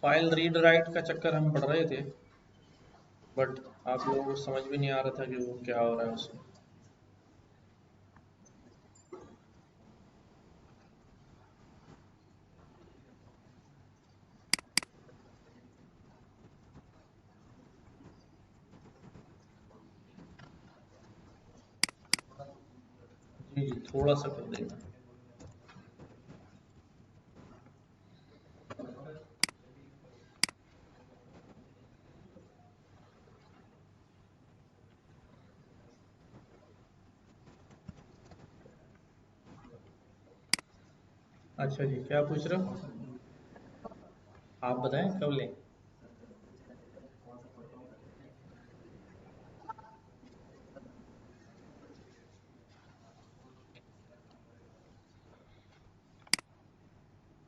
File read write का चक्कर हम पढ़ रहे थे, बट आप लोगों को समझ भी नहीं आ रहा था कि वो क्या हो रहा है उसमें। जी जी, थोड़ा सा कर देना। अच्छा जी, क्या पूछ रहे हो आप, बताएं कब लें।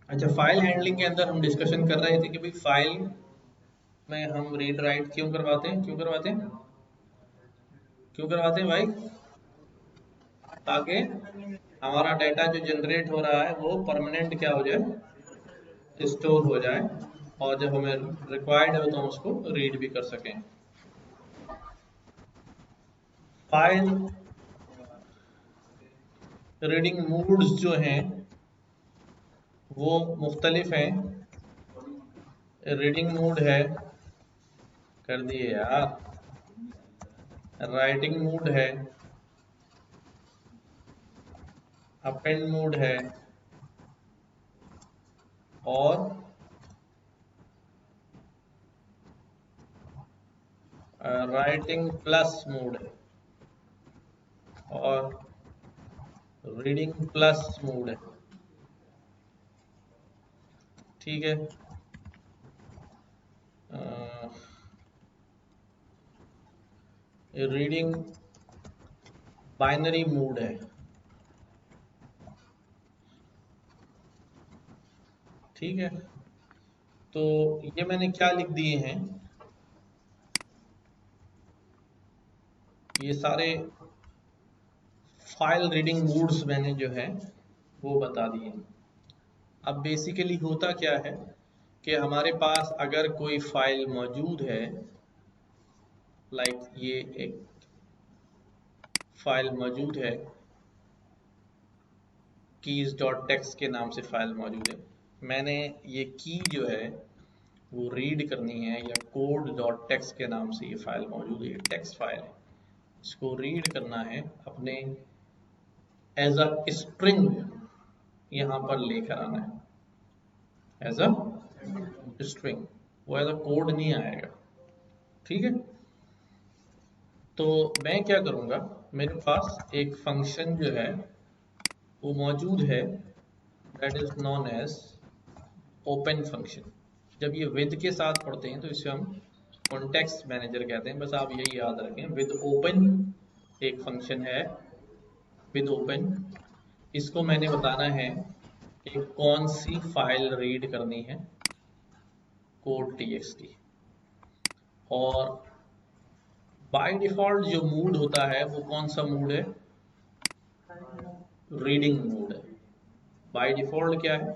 अच्छा, फाइल हैंडलिंग के अंदर हम डिस्कशन कर रहे थे कि भाई फाइल में हम रीड राइट क्यों करवाते हैं, क्यों करवाते हैं, क्यों करवाते हैं भाई, ताकि हमारा डाटा जो जनरेट हो रहा है वो परमानेंट क्या हो जाए, स्टोर हो जाए, और जब हमें रिक्वायर्ड हो तो हम उसको रीड भी कर सकें। फाइल रीडिंग मूड्स जो हैं वो मुख्तलिफ हैं। रीडिंग मूड है, कर दिए यार, राइटिंग मूड है, अपेंड मूड है, और राइटिंग प्लस मूड है, और रीडिंग प्लस मूड है। ठीक है, रीडिंग बाइनरी मूड है। ठीक है, तो ये मैंने क्या लिख दिए हैं, ये सारे फाइल रीडिंग मूड्स मैंने जो है वो बता दिए। अब बेसिकली होता क्या है कि हमारे पास अगर कोई फाइल मौजूद है, लाइक ये एक फाइल मौजूद है, keys.txt के नाम से फाइल मौजूद है, मैंने ये की जो है वो रीड करनी है, या code.txt के नाम से ये फाइल मौजूद है, ये टेक्स्ट फाइल है, इसको रीड करना है अपने एज अ स्ट्रिंग यहाँ पर लेकर आना है, एज अ स्ट्रिंग, वो एज अ कोड नहीं आएगा। ठीक है, तो मैं क्या करूँगा, मेरे पास एक फंक्शन जो है वो मौजूद है, that is known as open function. जब ये विद के साथ पढ़ते हैं तो इसे हम कॉन्टेक्स्ट मैनेजर कहते हैं, बस आप यही याद रखें। विद ओपन एक फंक्शन है, विद ओपन, इसको मैंने बताना है कि कौन सी फाइल रीड करनी है, code.txt, और बाय डिफॉल्ट जो मूड होता है वो कौन सा मूड है, रीडिंग मूड है। बाय डिफॉल्ट क्या है,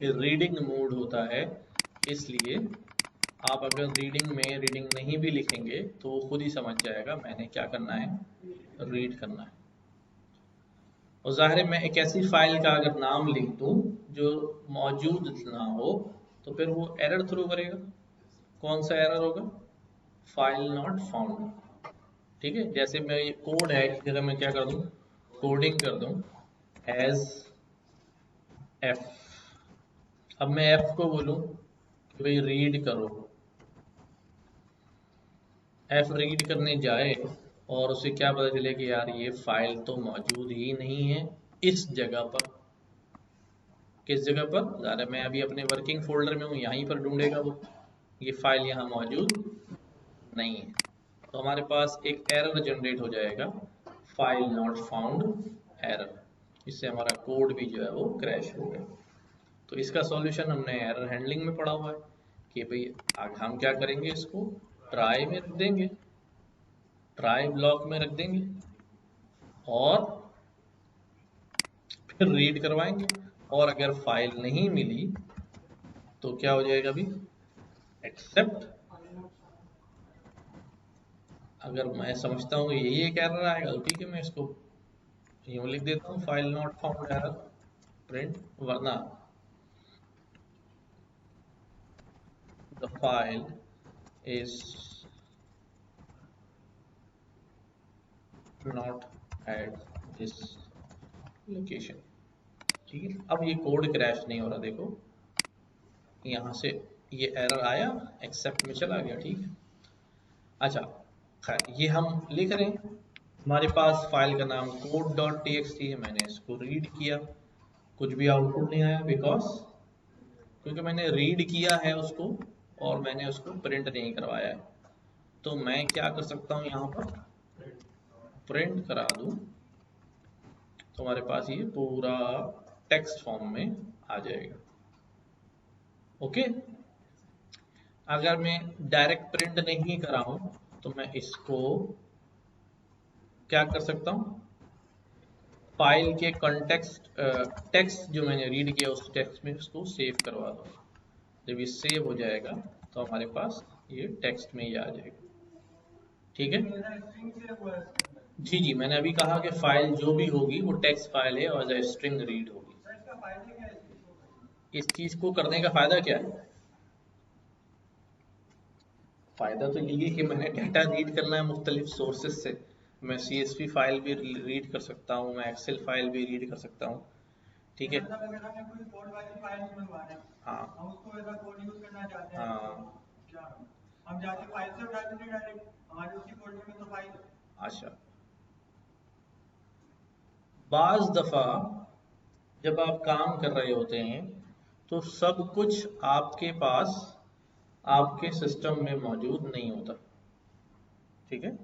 रीडिंग मूड होता है, इसलिए आप अगर रीडिंग में रीडिंग नहीं भी लिखेंगे तो वो खुद ही समझ जाएगा मैंने क्या करना है, रीड करना है। और जाहिर है मैं एक ऐसी फाइल का अगर नाम लिख दूं जो मौजूद ना हो तो फिर वो एरर थ्रो करेगा। कौन सा एरर होगा, फाइल नॉट फाउंड। ठीक है, जैसे मैं ये कोड है इसकी जगह मैं क्या कर दूं, कोडिंग कर दूं एज एफ। अब मैं एफ को बोलूं कि भाई रीड करो, एफ रीड करने जाए और उसे क्या पता चले कि यार ये फाइल तो मौजूद ही नहीं है इस जगह पर। किस जगह पर, ज़रा मैं अभी अपने वर्किंग फोल्डर में हूँ, यहीं पर ढूंढेगा वो, ये फाइल यहाँ मौजूद नहीं है, तो हमारे पास एक एरर जनरेट हो जाएगा, फाइल नॉट फाउंड एरर। इससे हमारा कोड भी जो है वो क्रैश हो गया। तो इसका सॉल्यूशन हमने एरर हैंडलिंग में पढ़ा हुआ है कि भाई आगे हम क्या करेंगे, इसको ट्राई में रख देंगे, ट्राई ब्लॉक में रख देंगे, और फिर रीड करवाएंगे, और अगर फाइल नहीं मिली तो क्या हो जाएगा अभी, एक्सेप्ट, अगर मैं समझता हूँ ये कह रहा है तो ठीक है, मैं इसको यूं लिख देता हूँ, file not found error print, वरना the file is not at this location. ठीक है, अब ये कोड क्रैश नहीं हो रहा, देखो यहाँ से ये एरर आया, एक्सेप्ट में चला गया। ठीक है, अच्छा खैर ये हम लिख रहे हैं, हमारे पास फाइल का नाम code.txt है, मैंने इसको रीड किया, कुछ भी आउटपुट नहीं आया, बिकॉज क्योंकि मैंने रीड किया है उसको और मैंने उसको प्रिंट नहीं करवाया है। तो मैं क्या कर सकता हूँ, यहाँ पर प्रिंट करा दूं तो हमारे पास ये पूरा टेक्स्ट फॉर्म में आ जाएगा। ओके, अगर मैं डायरेक्ट प्रिंट नहीं कराऊं तो मैं इसको क्या कर सकता हूं, फाइल के कॉन्टेक्स्ट टेक्स्ट जो मैंने रीड किया उस टेक्स्ट में उसको सेव करवा दो। जब ये सेव हो जाएगा तो हमारे पास ये टेक्स्ट में ही आ जाएगा। ठीक है, जी जी, मैंने अभी कहा कि फाइल जो भी होगी वो टेक्स्ट फाइल है और स्ट्रिंग रीड होगी। इस चीज को करने का फायदा क्या है, फायदा तो ये है कि मैंने डाटा रीड करना है मुख्तलिफ सोर्सेज से, मैं CSV फाइल भी रीड कर सकता हूँ, मैं एक्सेल फाइल भी रीड कर सकता हूँ। ठीक है, हाँ हाँ, हम जाके फाइल से उठा देंगे डायरेक्ट हमारे उसी फोल्डर में तो फाइल है। अच्छा, बाज दफा जब आप काम कर रहे होते हैं तो सब कुछ आपके पास आपके सिस्टम में मौजूद नहीं होता। ठीक है,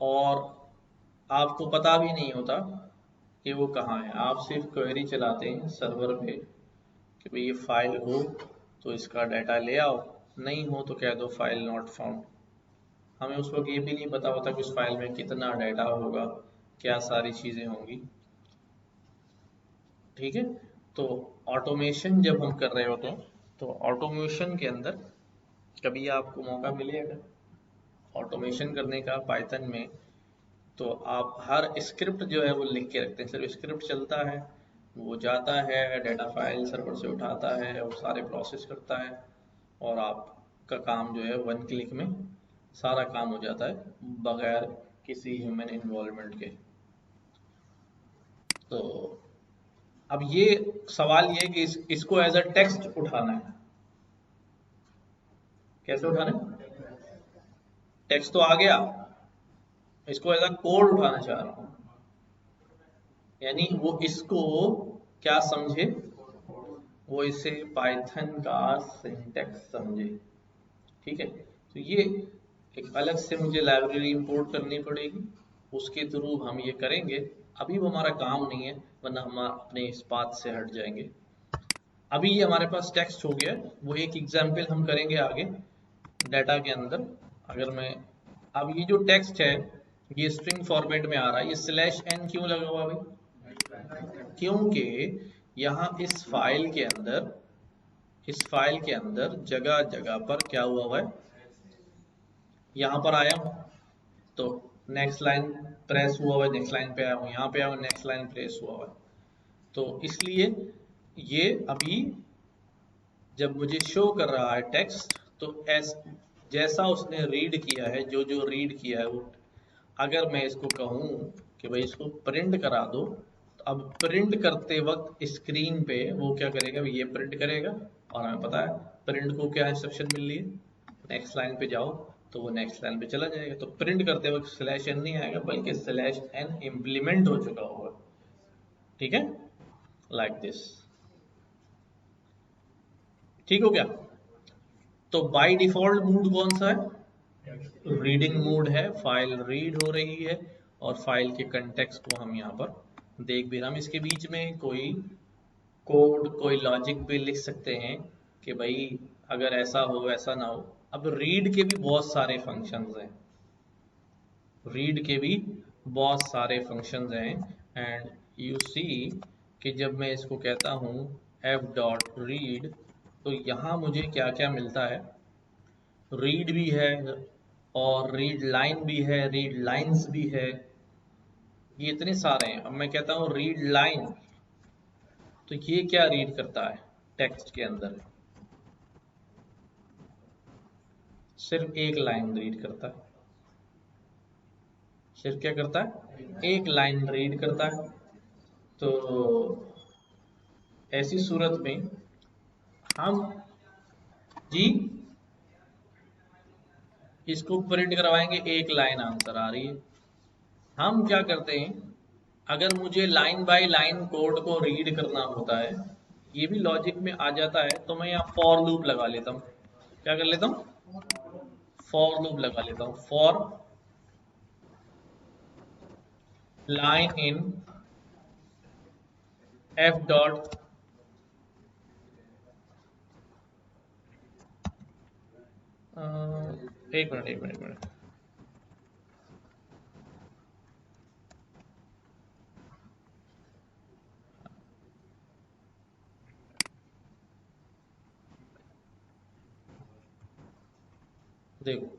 और आपको पता भी नहीं होता कि वो कहाँ है, आप सिर्फ क्वेरी चलाते हैं सर्वर पे कि भाई ये फाइल हो तो इसका डाटा ले आओ, नहीं हो तो कह दो फाइल नॉट फाउंड। हमें उस वक्त ये भी नहीं पता होता कि उस फाइल में कितना डाटा होगा, क्या सारी चीज़ें होंगी। ठीक है, तो ऑटोमेशन जब हम कर रहे होते हैं तो ऑटोमेशन के अंदर कभी आपको मौका मिलेगा ऑटोमेशन करने का पाइथन में, तो आप हर स्क्रिप्ट जो है वो लिख के रखते हैं, सिर्फ स्क्रिप्ट चलता है, वो जाता है डाटा फाइल सर्वर से उठाता है, वो सारे प्रोसेस करता है और आपका काम जो है 1 क्लिक में सारा काम हो जाता है बगैर किसी ह्यूमन इन्वॉल्वमेंट के। तो अब ये सवाल ये है कि इसको एज अ टेक्स्ट उठाना है, कैसे उठाना है, टेक्स्ट तो आ गया, इसको एज अ कोड उठाना चाह रहा हूँ, यानी वो इसको क्या समझे, वो इसे पाइथन का सिंटैक्स समझे। ठीक है, तो ये एक अलग से मुझे लाइब्रेरी इंपोर्ट करनी पड़ेगी, उसके थ्रू हम ये करेंगे, अभी वो हमारा काम नहीं है वरना हम अपने इस पाथ से हट जाएंगे। अभी ये हमारे पास टेक्स्ट हो गया, वो एक एग्जाम्पल हम करेंगे आगे डाटा के अंदर। अगर मैं अब ये जो टेक्स्ट है ये स्ट्रिंग फॉर्मेट में आ रहा है, ये /n क्यों लगा हुआ भाई, क्योंकि यहाँ इस फाइल के अंदर जगह जगह पर क्या हुआ है, यहाँ पर आया हूँ तो नेक्स्ट लाइन प्रेस हुआ हुआ है, नेक्स्ट लाइन पे आया हूँ, यहाँ पे आया हूँ, नेक्स्ट लाइन प्रेस हुआ हुआ है, तो इसलिए ये अभी जब मुझे शो कर रहा है टेक्स्ट तो जैसा उसने रीड किया है, जो जो रीड किया है वो, अगर मैं इसको कहूँ कि भाई इसको प्रिंट करा दो, तो अब प्रिंट करते वक्त स्क्रीन पे वो क्या करेगा, ये प्रिंट करेगा और हमें पता है प्रिंट को क्या इंस्ट्रक्शन मिल रही है, नेक्स्ट लाइन पे जाओ तो वो नेक्स्ट लाइन पे चला जाएगा। तो प्रिंट करते वक्त /n नहीं आएगा बल्कि /n इम्प्लीमेंट हो चुका होगा। ठीक है, लाइक दिस, ठीक हो गया। तो बाय डिफॉल्ट मूड कौन सा है, रीडिंग मूड है, फाइल रीड हो रही है और फाइल के कंटेक्स्ट को हम यहाँ पर देख भी रहे, हम इसके बीच में कोई कोड कोई लॉजिक भी लिख सकते हैं कि भाई अगर ऐसा हो ऐसा ना हो। अब रीड के भी बहुत सारे फंक्शंस हैं, रीड के भी बहुत सारे फंक्शंस हैं एंड यू सी कि जब मैं इसको कहता हूँ f.read तो यहाँ मुझे क्या क्या मिलता है, रीड भी है और रीड लाइन भी है, रीड लाइंस भी है, ये इतने सारे हैं। अब मैं कहता हूँ रीड लाइन, तो ये क्या रीड करता है टेक्स्ट के अंदर? सिर्फ एक लाइन रीड करता है। सिर्फ क्या करता है? एक लाइन रीड करता है। तो ऐसी सूरत में हम जी इसको प्रिंट करवाएंगे, एक लाइन आंसर आ रही है। हम क्या करते हैं, अगर मुझे लाइन बाय लाइन कोड को रीड करना होता है, ये भी लॉजिक में आ जाता है, तो मैं यहाँ फॉर लूप लगा लेता हूँ। क्या कर लेता हूँ? फॉर लूप लगा लेता हूँ। For line in F dot एक मिनट एक मिनट एक मिनट, देखो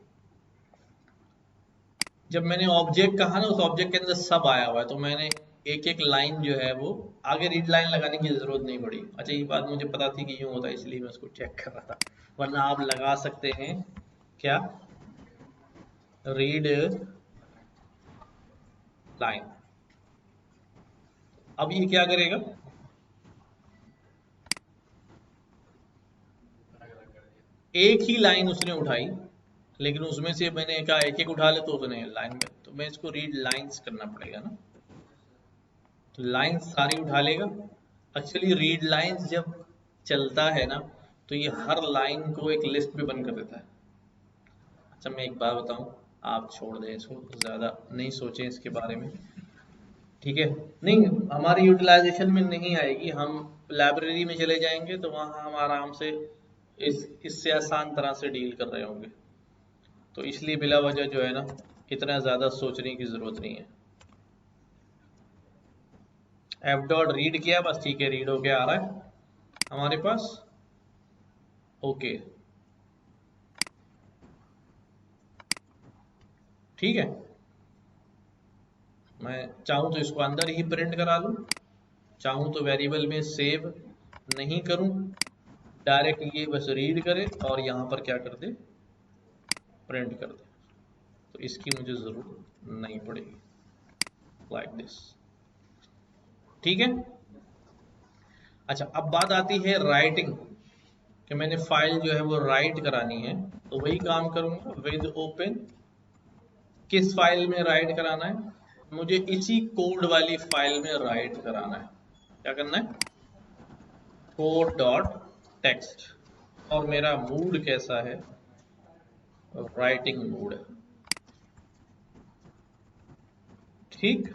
जब मैंने ऑब्जेक्ट कहा ना, उस ऑब्जेक्ट के अंदर सब आया हुआ है, तो मैंने एक एक लाइन जो है वो आगे रीड लाइन लगाने की जरूरत नहीं पड़ी। अच्छा, ये बात मुझे पता थी कि यूं होता है, इसलिए मैं उसको चेक कर रहा था, वरना आप लगा सकते हैं क्या, रीड लाइन। अब ये क्या करेगा? एक ही लाइन उसने उठाई, लेकिन उसमें से मैंने कहा एक एक उठा ले, तो उसने लाइन में, तो मैं इसको रीड लाइंस करना पड़ेगा ना, तो लाइन सारी उठा लेगा। एक्चुअली रीड लाइंस जब चलता है ना, तो ये हर लाइन को एक लिस्ट में बंद कर देता है। अच्छा, मैं एक बात बताऊं, आप छोड़ दें इसको, ज़्यादा नहीं सोचें इसके बारे में, ठीक है? नहीं, हमारी यूटिलाइजेशन में नहीं आएगी, हम लाइब्रेरी में चले जाएंगे तो वहाँ हम आराम से इससे आसान तरह से डील कर रहे होंगे। तो इसलिए बिला वजह जो है ना, इतना ज़्यादा सोचने की ज़रूरत नहीं है। एफ डॉट रीड किया, बस ठीक है, रीड होके आ रहा है हमारे पास। ओके, ठीक है। मैं चाहूँ तो इसको अंदर ही प्रिंट करा लूँ, चाहूँ तो वेरिएबल में सेव नहीं करूँ, डायरेक्ट ये बस रीड करे और यहाँ पर क्या कर दे, प्रिंट कर दे। तो इसकी मुझे ज़रूरत नहीं पड़ेगी, लाइक दिस, ठीक है। अच्छा, अब बात आती है राइटिंग, कि मैंने फाइल जो है वो राइट करानी है, तो वही काम करूँगा विद ओपन। किस फाइल में राइट कराना है? मुझे इसी कोड वाली फाइल में राइट कराना है। क्या करना है? कोड डॉट टेक्स्ट, और मेरा मूड कैसा है? राइटिंग मूड है, ठीक।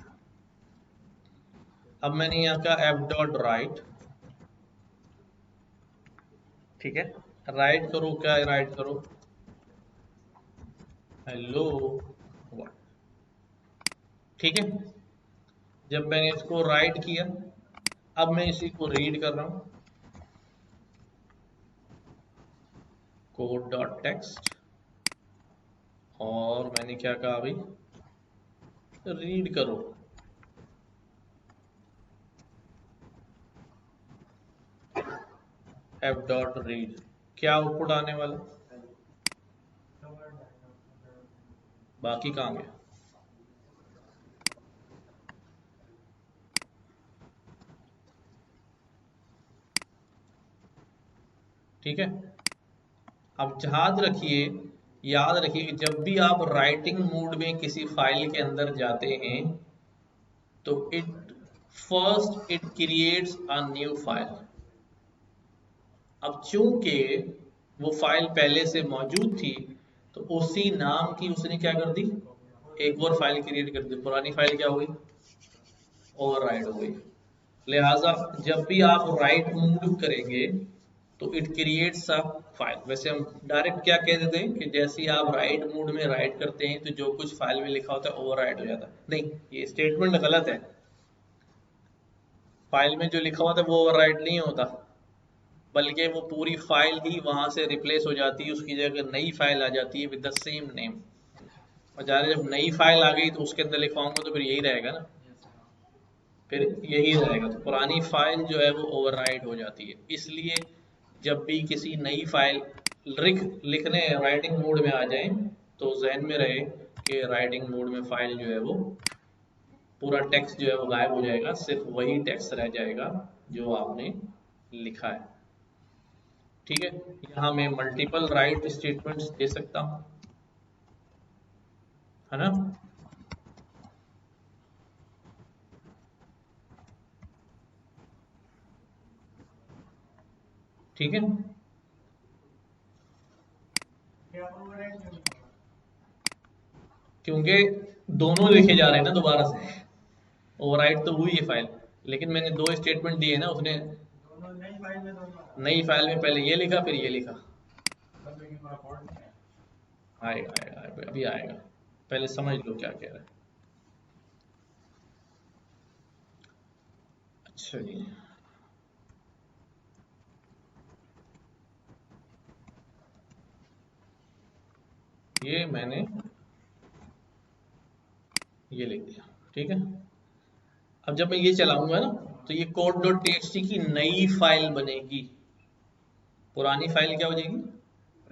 अब मैंने यहाँ का एफ डॉट राइट, ठीक है, राइट करो, क्या राइट करो? हेलो, ठीक है। जब मैंने इसको राइट किया, अब मैं इसी को रीड कर रहा हूँ, कोड डॉट टेक्स्ट, और मैंने क्या कहा भाई? रीड करो। एफ डॉट रीड, क्या आउटपुट आने वाला? बाकी काम है, ठीक है। अब याद रखिए कि जब भी आप राइटिंग मोड में किसी फाइल के अंदर जाते हैं, तो it creates a new file. अब चूंकि वो फाइल पहले से मौजूद थी, तो उसी नाम की उसने क्या कर दी, एक और फाइल क्रिएट कर दी। पुरानी फाइल क्या हो गई? ओवरराइड हो गई। लिहाजा जब भी आप राइट मूव करेंगे, तो इट क्रिएट्स अ फाइल। वैसे हम डायरेक्ट क्या कह देते हैं कि जैसे ही आप राइट मोड में राइट करते हैं, तो जो कुछ फाइल में लिखा होता है ओवरराइट हो जाता है। नहीं, ये स्टेटमेंट गलत है। फाइल में जो लिखा होता है वो ओवरराइट नहीं होता। बल्कि वो पूरी फाइल ही वहां से रिप्लेस हो जाती है, उसकी जगह नई फाइल आ जाती है विद द सेम नेम। और ज़ाहिर है जब नई फाइल आ गई तो उसके अंदर लिखवाऊंगा तो फिर यही रहेगा ना, फिर यही रहेगा। तो पुरानी फाइल जो है वो ओवरराइट हो जाती है। इसलिए जब भी किसी नई फाइल लिखने राइटिंग मोड में आ जाए तो जहन में रहे कि राइटिंग मोड में फाइल जो है वो पूरा टेक्स्ट जो है वो गायब हो जाएगा, सिर्फ वही टेक्स्ट रह जाएगा जो आपने लिखा है। ठीक है, यहाँ मैं मल्टीपल राइट स्टेटमेंट्स दे सकता हूँ, है ना। ठीक है, क्योंकि दोनों लिखे जा रहे हैं ना दोबारा से, ओवरराइट तो हुई है फाइल, लेकिन मैंने दो स्टेटमेंट दिए ना, उसने नई फाइल में पहले ये लिखा फिर ये लिखा। आएगा आएगा अभी आएगा, पहले समझ लो क्या कह रहा है। अच्छा जी, ये मैंने ये लिख दिया। ठीक है, अब जब मैं ये चलाऊंगा ना तो ये code.txt की नई फाइल बनेगी, पुरानी फाइल क्या हो जाएगी,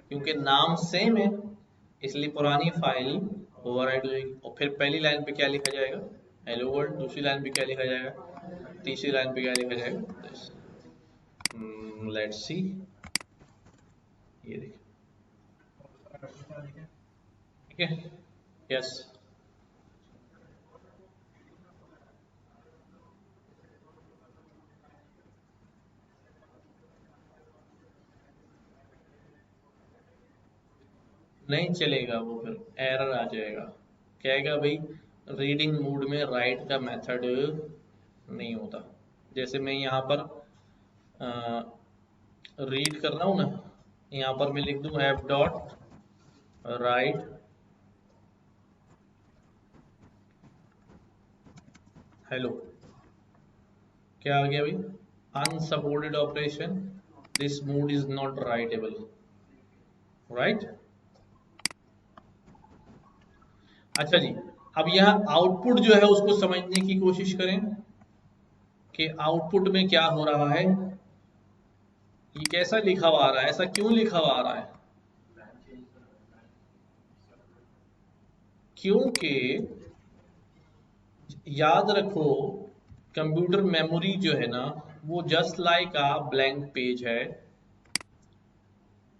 क्योंकि नाम सेम है इसलिए पुरानी फाइल ओवरराइट हो जाएगी। और फिर पहली लाइन पे क्या लिखा जाएगा, हेलो वर्ल्ड। दूसरी लाइन पे क्या लिखा जाएगा, तीसरी लाइन पे क्या लिखा जाएगा, लेट्स सी, ये देखिए। ठीक है, यस। नहीं चलेगा वो, फिर एरर आ जाएगा, कहेगा भाई रीडिंग मोड में राइट का मेथड नहीं होता। जैसे मैं यहाँ पर रीड कर रहा हूँ ना, यहाँ पर मैं लिख दूँ एफ डॉट राइट हेलो, क्या आ गया भाई, unsupported operation, this mode is not writable, right. अच्छा जी, अब यहाँ आउटपुट जो है उसको समझने की कोशिश करें कि आउटपुट में क्या हो रहा है, ये कैसा लिखा हुआ आ रहा है, ऐसा क्यों लिखा हुआ आ रहा है, क्योंकि याद रखो कंप्यूटर मेमोरी जो है ना वो just like a blank page है।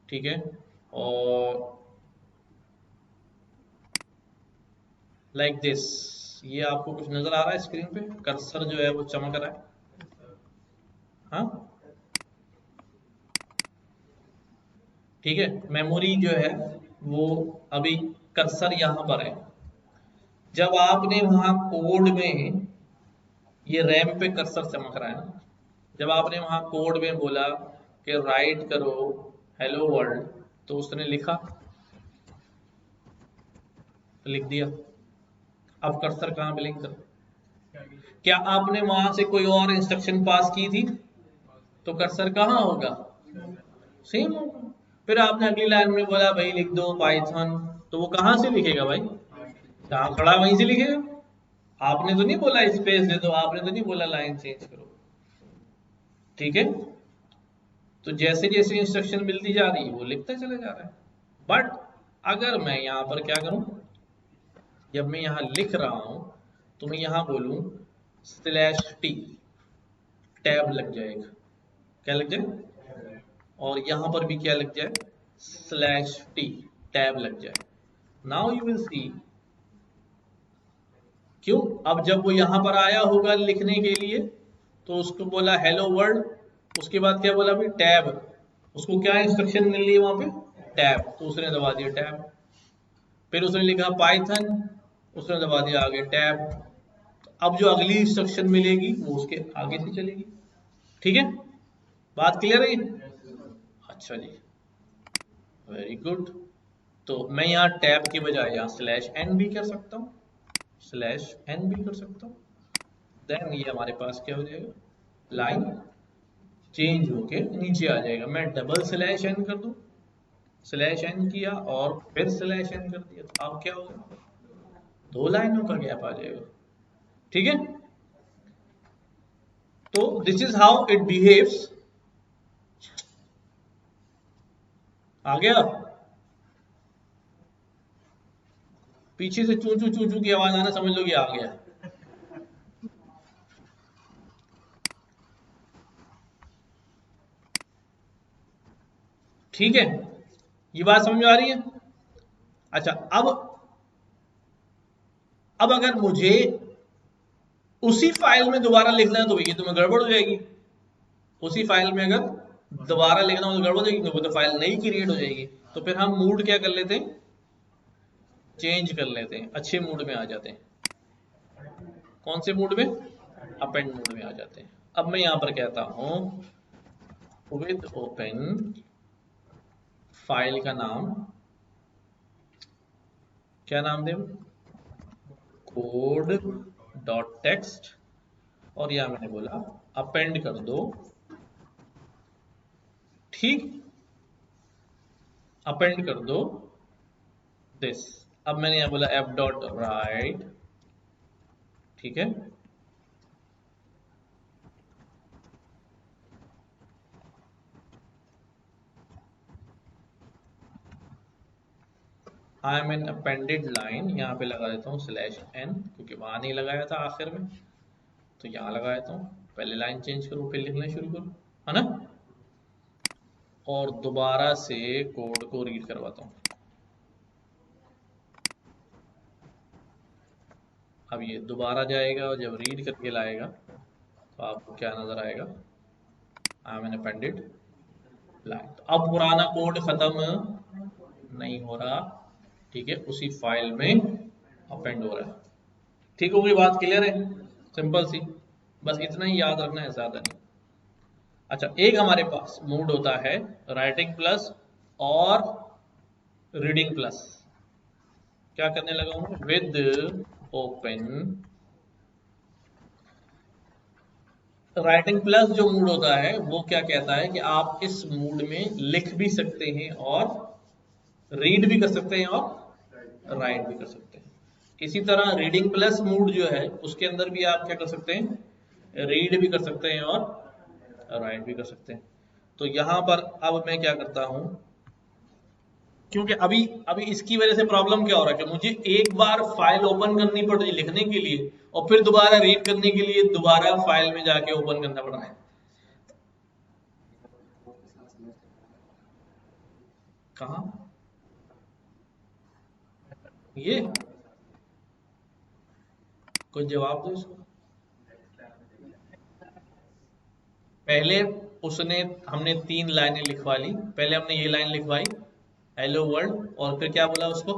ठीक है, और लाइक दिस, ये आपको कुछ नजर आ रहा है स्क्रीन पे, कर्सर जो है वो चमक रहा है, हाँ। ठीक है, मेमोरी जो है वो अभी कर्सर यहाँ पर है। जब आपने वहां कोड में, ये रैम पे कर्सर चमक रहा है ना, जब आपने वहां कोड में बोला कि राइट करो हेलो वर्ल्ड, तो उसने लिखा, तो लिख दिया। अब कर्सर कहाँ ब्लिंक कर, क्या आपने वहां से कोई और इंस्ट्रक्शन पास की थी तो कर्सर कहाँ होगा, सेम होगा। फिर आपने अगली लाइन में बोला भाई लिख दो पाइथन, तो वो कहाँ से लिखेगा भाई, जहां खड़ा वहीं से लिखेगा। आपने तो नहीं बोला स्पेस दे दो, आपने तो नहीं बोला लाइन चेंज करो। ठीक है, तो जैसे जैसे इंस्ट्रक्शन मिलती जा रही है वो लिखता चला जा रहा है। बट अगर मैं यहाँ पर क्या करूं, जब मैं यहाँ लिख रहा हूं तो मैं यहाँ बोलूं स्लैश टी, टैब लग जाएगा, क्या लग जाए, और यहाँ पर भी क्या लग जाए, स्लैश टी, टैब लग जाए। नाउ यू विल सी, क्यों, अब जब वो यहाँ पर आया होगा लिखने के लिए तो उसको बोला हेलो वर्ल्ड, उसके बाद क्या बोला भाई टैब, उसको क्या इंस्ट्रक्शन मिल रही है वहां पे, टैब, तो उसने दबा दिया टैब। फिर उसने लिखा पाइथन, उसने दबा दिया आगे टैब। अब जो अगली इंस्ट्रक्शन मिलेगी वो उसके आगे से चलेगी। ठीक है, बात क्लियर है ये? अच्छा जी, वेरी गुड। तो मैं यहाँ टैब के बजाय यहाँ स्लैश एन भी कर सकता हूँ, स्लैश एन भी कर सकता हूँ। देन ये हमारे पास क्या हो जाएगा, लाइन चेंज होके नीचे आ जाएगा। मैं डबल स्लैश एन कर दूं, स्लैश एन किया और फिर स्लैश एन कर दिया, तो अब क्या होगा, 2 लाइनों का गैप आ जाएगा। ठीक है, तो this is how it behaves. आ गया, पीछे से चू चू चू चू की आवाज आना समझ लो कि आ गया। ठीक है, ये बात समझ में आ रही है। अच्छा, अब अगर मुझे उसी फाइल में दोबारा लिखना है तो ये तो मैं गड़बड़ हो जाएगी। उसी फाइल में अगर दोबारा लिखना हो तो गड़बड़ हो जाएगी, क्योंकि तो फाइल नई क्रिएट हो जाएगी। तो फिर हम मूड क्या कर लेते हैं, चेंज कर लेते हैं, अच्छे मूड में आ जाते हैं। कौन से मूड में, अपेंड मूड में आ जाते हैं। अब मैं यहां पर कहता हूं विद ओपन, फाइल का नाम क्या नाम दें, कोड डॉट टेक्स्ट, और यहां मैंने बोला अपेंड कर दो। ठीक, अपेंड कर दो दिस। अब मैंने यहां बोला एफ डॉट राइट। ठीक है, I am an appended line, यहाँ पे लगा देता हूँ स्लैश एन, क्योंकि वहां नहीं लगाया था आखिर में, तो यहाँ लगा देता हूँ। पहले लाइन चेंज करो फिर लिखना शुरू करो, है ना। और दोबारा से कोड को रीड करवाता हूँ। अब ये दोबारा जाएगा और जब रीड करके लाएगा तो आपको क्या नजर आएगा, I am an appended line. तो अब पुराना कोड खत्म नहीं हो रहा, ठीक है, उसी फाइल में अपेंड हो रहा है। ठीक हो गई बात, क्लियर है, सिंपल सी, बस इतना ही याद रखना है, ज्यादा नहीं। अच्छा, एक हमारे पास मूड होता है राइटिंग प्लस और रीडिंग प्लस। क्या करने लगा हूं, विद ओपन राइटिंग प्लस जो मूड होता है वो क्या कहता है कि आप इस मूड में लिख भी सकते हैं और रीड भी कर सकते हैं और राइट भी कर सकते हैं। इसी तरह रीडिंग प्लस मूड जो है उसके अंदर भी आप क्या कर सकते हैं, रीड भी कर सकते हैं और राइट भी कर सकते हैं। तो यहां पर अब मैं क्या करता हूं, क्योंकि अभी अभी इसकी वजह से प्रॉब्लम क्या हो रहा है कि मुझे एक बार फाइल ओपन करनी पड़ रही है लिखने के लिए, और फिर दोबारा रीड करने के लिए दोबारा फाइल में जाके ओपन करना पड़ रहा है। कहा, ये कोई जवाब दो इसको। पहले उसने, हमने 3 लाइनें लिखवा ली। पहले हमने ये लाइन लिखवाई हेलो वर्ल्ड, और फिर क्या बोला उसको,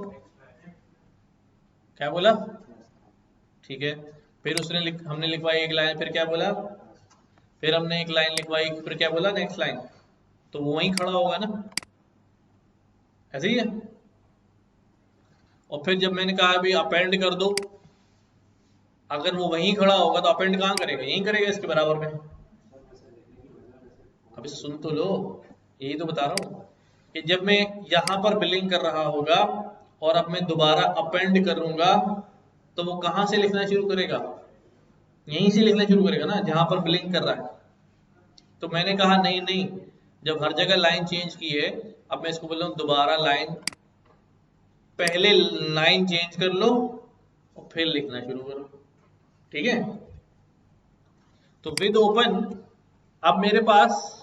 क्या बोला, ठीक है। फिर हमने लिखवाई एक लाइन, फिर क्या बोला, फिर हमने एक लाइन लिखवाई, फिर क्या बोला नेक्स्ट लाइन। तो वो वहीं खड़ा होगा ना, ऐसे ही है। और फिर जब मैंने कहा अभी अपेंड कर दो, अगर वो वहीं खड़ा होगा तो अपेंड कहाँ करेगा, यहीं करेगा इसके बराबर में। अभी सुन तो लो, यही तो बता रहा हूँ कि जब मैं यहां पर बिलिंग कर रहा होगा और अब मैं दोबारा अपेंड करूंगा, तो वो कहां से लिखना शुरू करेगा, यहीं से लिखना शुरू करेगा ना जहां पर बिलिंग कर रहा है। तो मैंने कहा नहीं नहीं, जब हर जगह लाइन चेंज की है, अब मैं इसको बोल रहा हूँ दोबारा लाइन, पहले लाइन चेंज कर लो और फिर लिखना शुरू करो। ठीक है, तो विद ओपन अब मेरे पास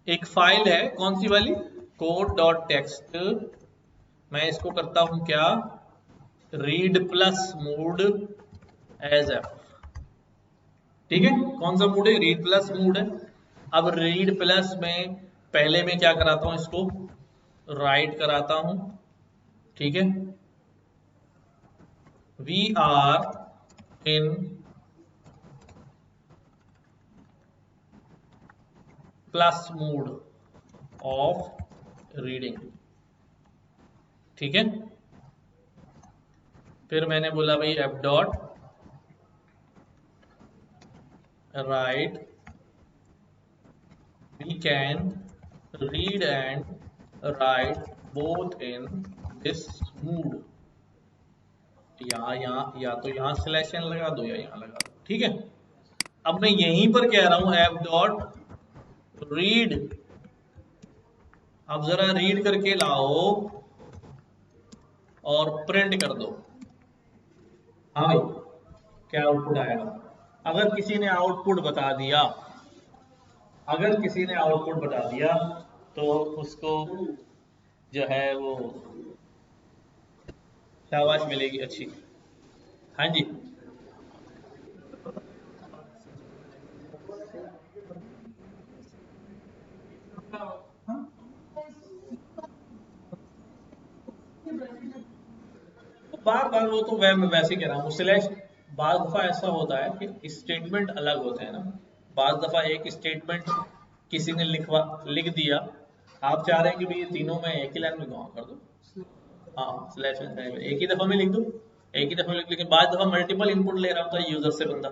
एक फाइल है, कौन सी वाली, कोड डॉट टेक्स्ट। मैं इसको करता हूं क्या, read plus mode as f. ठीक है, कौन सा मूड है, रीड प्लस मूड है। अब रीड प्लस में पहले मैं क्या कराता हूं, इसको राइट कराता हूं। ठीक है, we are in plus mode of reading. ठीक है, फिर मैंने बोला भाई f dot write we can read and write both in this mood। या तो यहाँ सिलेक्शन लगा दो या यहाँ लगा दो, ठीक है। अब मैं यहीं पर कह रहा हूं एफ डॉट रीड। अब जरा रीड करके लाओ और प्रिंट कर दो। हाँ भाई, क्या आउटपुट आएगा? अगर किसी ने आउटपुट बता दिया, अगर किसी ने आउटपुट बता दिया तो उसको जो है वो शाबाश मिलेगी अच्छी। हाँ जी, बार बार वो तो मैं वैसे ही कह रहा हूँ सिलेक्ट। बार दफा ऐसा होता है कि स्टेटमेंट अलग होते हैं ना। बार दफा एक स्टेटमेंट किसी ने लिख दिया, आप चाह रहे हैं कि भाई ये तीनों में एक ही लाइन में गवा कर दो, हाँ सिलेक्शन एक ही दफा में लिख दो, एक ही दफा में लिख। लेकिन बाद दफा मल्टीपल इनपुट ले रहा होता है यूजर से बंदा,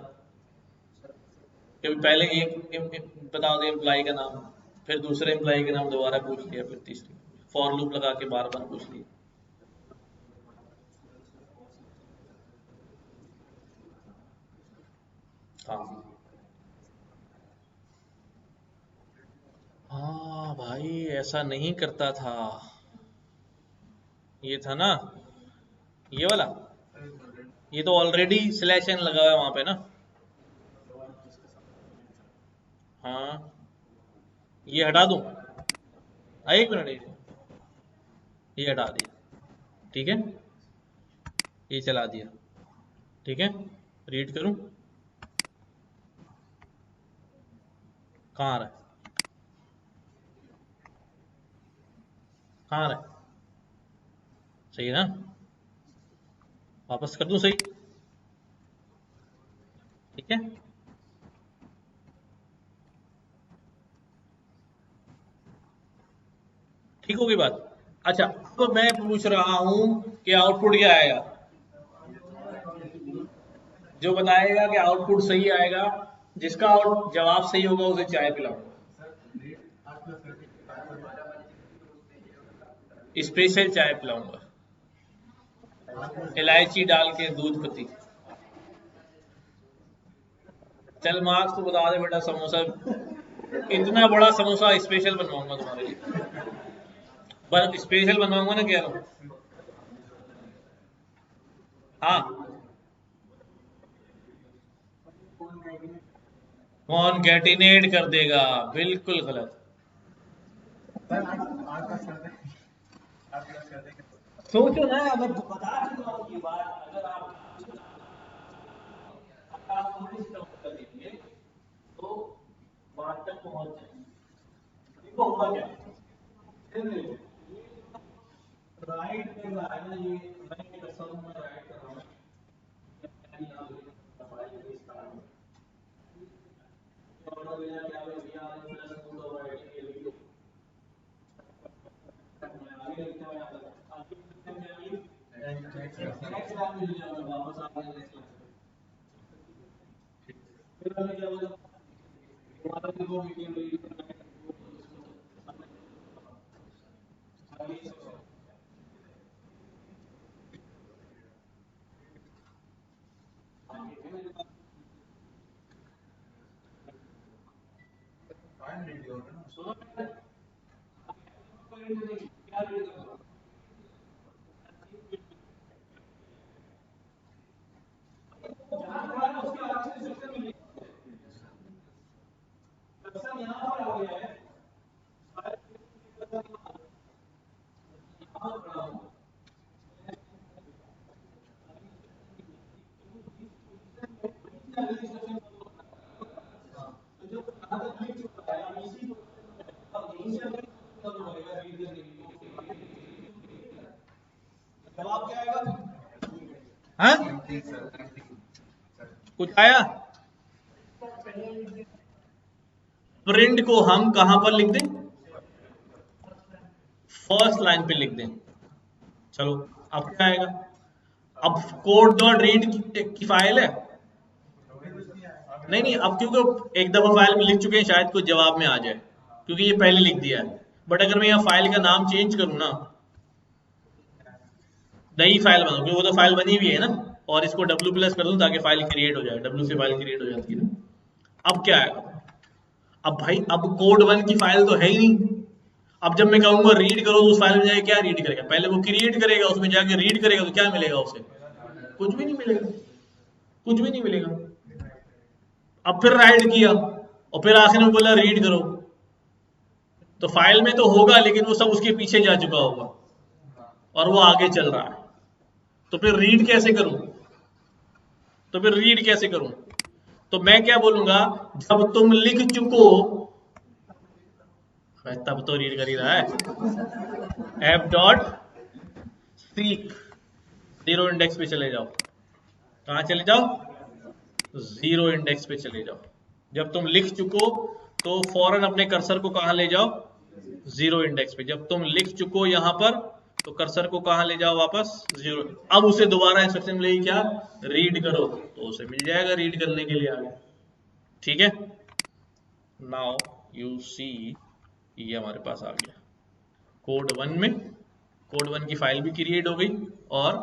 कि पहले एक बता दे एम्प्लॉय का नाम, फिर दूसरे एम्प्लॉय का नाम दोबारा पूछ लिया, फिर तीसरी फॉर लूप लगा के बार बार पूछ लिया। हाँ भाई, ऐसा नहीं करता था। ये था ना, ये वाला, ये तो ऑलरेडी सिलेक्शन लगा हुआ है वहां पे ना। हाँ, ये हटा दूं? एक मिनट, ये हटा दिया, ठीक है। ये चला दिया, ठीक है। रीड करूं? कहाँ आ रहा है? कहाँ आ रहा है? सही है ना? वापस कर दूं? सही, ठीक है। ठीक होगी बात। अच्छा, तो मैं पूछ रहा हूं कि आउटपुट क्या आएगा? जो बताएगा कि आउटपुट सही आएगा, जिसका जवाब सही होगा उसे चाय पिलाऊंगा, स्पेशल चाय पिलाऊंगा, इलायची डाल के दूध पत्ती। चल मार्क्स तो बता दे बेटा, समोसा इतना बड़ा समोसा स्पेशल बनवाऊंगा तुम्हारे लिए, स्पेशल बनवाऊंगा ना, कह रहा हूँ। हाँ, कौन गैटिनेट कर देगा? बिल्कुल गलत। सोचो ना, अगर बता चुका हूं ये बात, अगर आप नोटिस कर देंगे तो बात तक पहुंच जाएगी। देखो हुआ क्या, राइट कर रहा है ना, ये मैं कसम में राइट कर रहा हूँ। वापस आ गया, फिर हमें क्या बोला, तुम्हारा देखो मीटिंग हुई, जवाब क्या आएगा? हाँ, कुछ आया? प्रिंट को हम कहां पर लिख दें? फर्स्ट लाइन पे लिख दें। चलो, अब क्या आएगा? अब कोड डॉट रीड की फाइल है, नहीं नहीं, अब क्योंकि एक दफा फाइल में लिख चुके हैं, शायद कुछ जवाब में आ जाए। क्योंकि ये पहले लिख दिया है। बट अगर मैं यहाँ फाइल का नाम चेंज करूँ ना, नई फाइल बनाऊँ, क्योंकि वो तो फाइल बनी हुई है ना, और इसको W+ कर दूँ ताकि फाइल क्रिएट हो जाए, W से फाइल क्रिएट हो जाती है ना। अब क्या है, अब भाई अब कोड 1 की फाइल तो है ही नहीं। अब जब मैं कहूंगा रीड करो तो उस फाइल में जाके क्या रीड करेगा, पहले वो क्रिएट करेगा, उसमें जाके रीड करेगा, तो क्या मिलेगा उसे, कुछ भी नहीं मिलेगा, कुछ भी नहीं मिलेगा। अब फिर राइट किया और फिर आखिर में बोला रीड करो, तो फाइल में तो होगा लेकिन वो सब उसके पीछे जा चुका होगा और वो आगे चल रहा है। तो फिर रीड कैसे करूं, तो फिर रीड कैसे करूं? तो मैं क्या बोलूंगा, जब तुम लिख चुको, तब तो रीड कर ही रहा है। F dot seek, zero index पे चले जाओ। कहां चले जाओ, जीरो इंडेक्स पे चले जाओ। जब तुम लिख चुको तो फौरन अपने कर्सर को कहां ले जाओ, जीरो इंडेक्स पे। जब तुम लिख चुको यहां पर तो कर्सर को कहां ले जाओ, वापस जीरो। अब उसे दोबारा इंस्ट्रक्शन मिलेगी क्या, रीड करो, तो उसे मिल जाएगा रीड करने के लिए आगे। ठीक है, नाउ यू सी, ये हमारे पास आ गया कोड 1 में। कोड 1 की फाइल भी क्रिएट हो गई और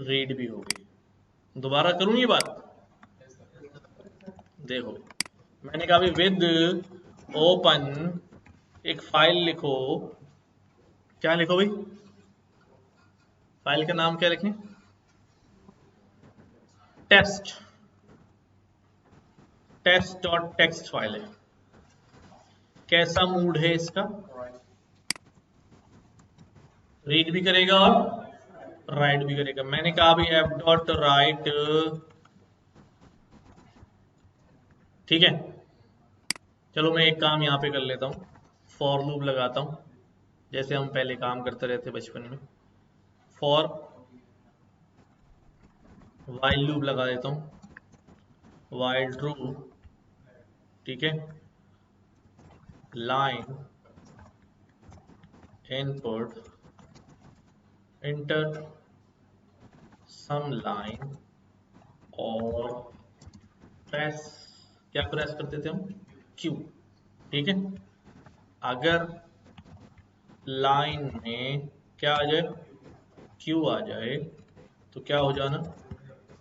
रीड भी हो गई। दोबारा करूं ये बात, देखो मैंने कहा विद ओपन एक फाइल लिखो। क्या लिखो भाई, फाइल का नाम क्या लिखें, test, test dot text file है। कैसा मूड है इसका, रीड भी करेगा और राइट भी करेगा। मैंने कहा भाई एफ डॉट राइट, ठीक है। चलो मैं एक काम यहाँ पे कर लेता हूँ, फॉर लूप लगाता हूँ जैसे हम पहले काम करते रहते बचपन में। फॉर वाइल लूप लगा देता हूँ, वाइल ट्रू, ठीक है, लाइन इनपुट इंटर सम लाइन और प्रेस, क्या प्रेस करते थे हम, क्यू, ठीक है। अगर लाइन में क्या आ जाए, क्यू आ जाए, तो क्या हो जाना,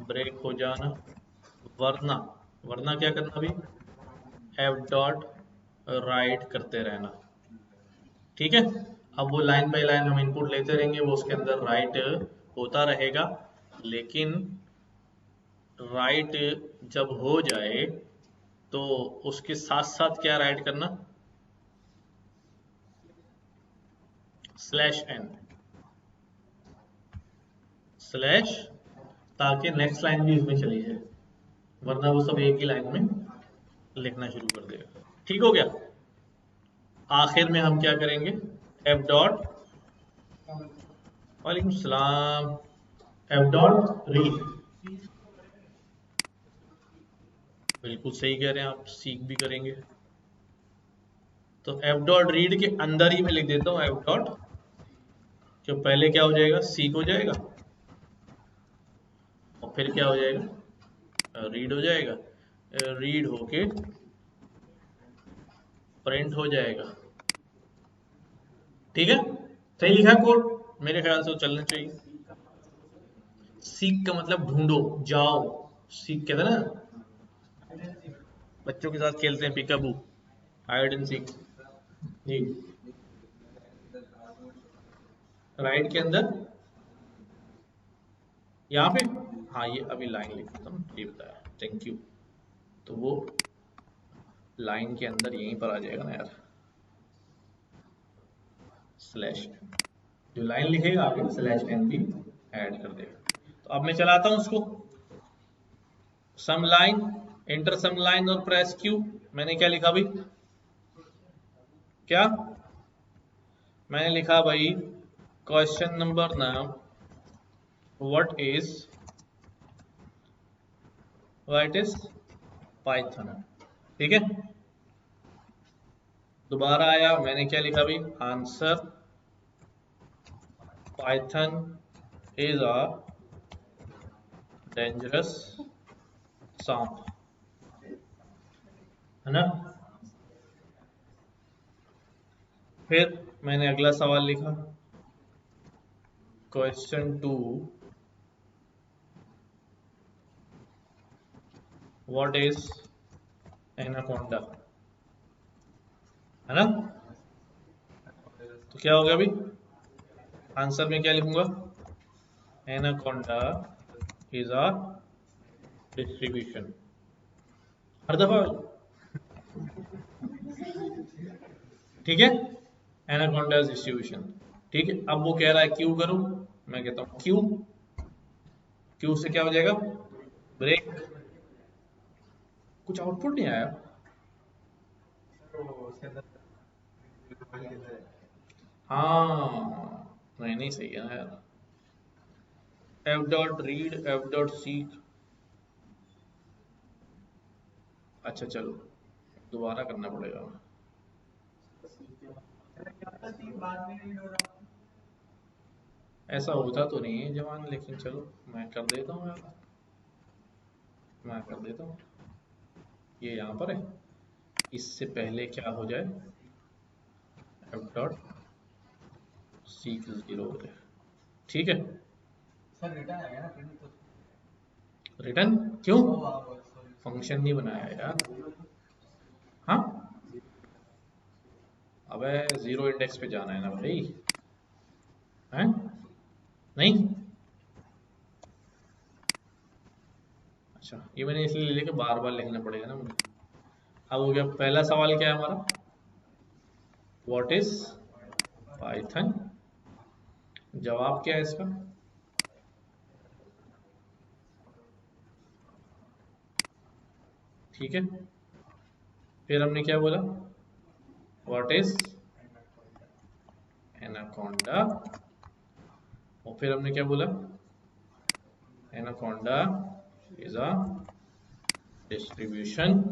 ब्रेक हो जाना, वरना, वरना क्या करना भी, एफ डॉट राइट करते रहना, ठीक है। अब वो लाइन बाय लाइन हम इनपुट लेते रहेंगे, वो उसके अंदर राइट होता रहेगा, लेकिन राइट जब हो जाए तो उसके साथ साथ क्या राइट करना, /n, स्लैश, ताकि नेक्स्ट लाइन भी इसमें चली जाए, वरना वो सब एक ही लाइन में लिखना शुरू कर देगा। ठीक हो गया। आखिर में हम क्या करेंगे, एफ डॉट, वालेकुम सलाम, एफ डॉट रीड, बिल्कुल सही कह रहे हैं आप, सीख भी करेंगे। तो एफ डॉट रीड के अंदर ही मैं लिख देता हूँ एफ डॉट, जो पहले क्या हो जाएगा, सीख हो जाएगा और फिर क्या हो जाएगा, रीड हो जाएगा, रीड होके प्रिंट हो जाएगा। ठीक है, सही लिखा है कोड, मेरे ख्याल से चलना चाहिए। सीख का मतलब ढूंढो, जाओ, सीख कहते हैं ना, बच्चों के साथ खेलते हैं पिकाबू, हाइड एंड सीख जी। राइट के अंदर यहाँ पे, हाँ ये अभी लाइन लिख देता हूँ, ये बताया, थैंक यू। तो वो लाइन के अंदर यहीं पर आ जाएगा ना यार, /n, जो लाइन लिखेगा आगे /n भी ऐड कर देगा। तो अब मैं चलाता हूँ उसको, सम लाइन, एंटर सम लाइन और प्रेस क्यू। मैंने क्या लिखा भाई, क्या मैंने लिखा भाई, क्वेश्चन नंबर नाम, व्हाट इज पाइथन, ठीक है। दोबारा आया, मैंने क्या लिखा भाई, answer Python is a dangerous सांप, है ना। फिर मैंने अगला सवाल लिखा, क्वेश्चन 2, व्हाट इज एनाकोंडा, है ना। तो क्या होगा अभी आंसर में क्या लिखूंगा, एनाकोंडा इज अ डिस्ट्रीब्यूशन। हर दफा ठीक है, एनाकोंडा इज डिस्ट्रीब्यूशन। ठीक है, अब वो कह रहा है क्यू करो, मैं कहता हूं क्यू, क्यू से क्या हो जाएगा, ब्रेक। कुछ आउटपुट नहीं आया। हाँ नहीं नहीं सही है ना यार, F dot read F dot seek. अच्छा चलो दोबारा करना पड़ेगा। ऐसा होता तो नहीं है जवान, लेकिन चलो मैं कर देता हूँ यार, मैं कर देता हूँ। ये यहाँ पर है, इससे पहले क्या हो जाए, एफ डॉट सीक 0 हो जाए। ठीक है, रिटर्न क्यों, फंक्शन नहीं बनाया यार। हाँ अबे 0 इंडेक्स पे जाना है ना भाई, हैं नहीं। अच्छा ये मैंने इसलिए ले लिया कि बार बार लिखना पड़ेगा ना मुझे। अब हो गया, पहला सवाल क्या है हमारा, व्हाट इज पाइथन, जवाब क्या है इसका, ठीक है। फिर हमने क्या बोला, व्हाट इज एनाकोंडा, और फिर हमने क्या बोला, एनाकोंडा इज अ डिस्ट्रीब्यूशन।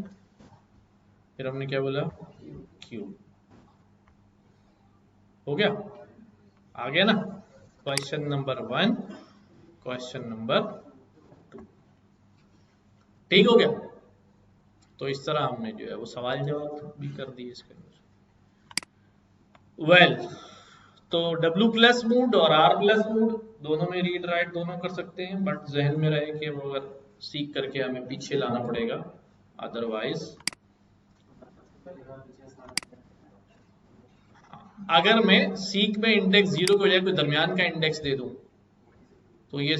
फिर हमने क्या बोला, क्यू। हो गया, आ गया ना, क्वेश्चन नंबर 1, क्वेश्चन नंबर 2, ठीक हो गया। तो इस तरह हमने जो है वो सवाल जवाब भी कर दिए इसके अंदर। वेल तो W प्लस मूड और R प्लस मूड दोनों में रीड राइट दोनों कर सकते हैं, बट जहन में रहे कि वो अगर सीख करके हमें पीछे लाना पड़ेगा, अदरवाइज अगर मैं सीख में इंडेक्स 0 के बजाय कोई दरमियान का इंडेक्स दे दूं, तो ये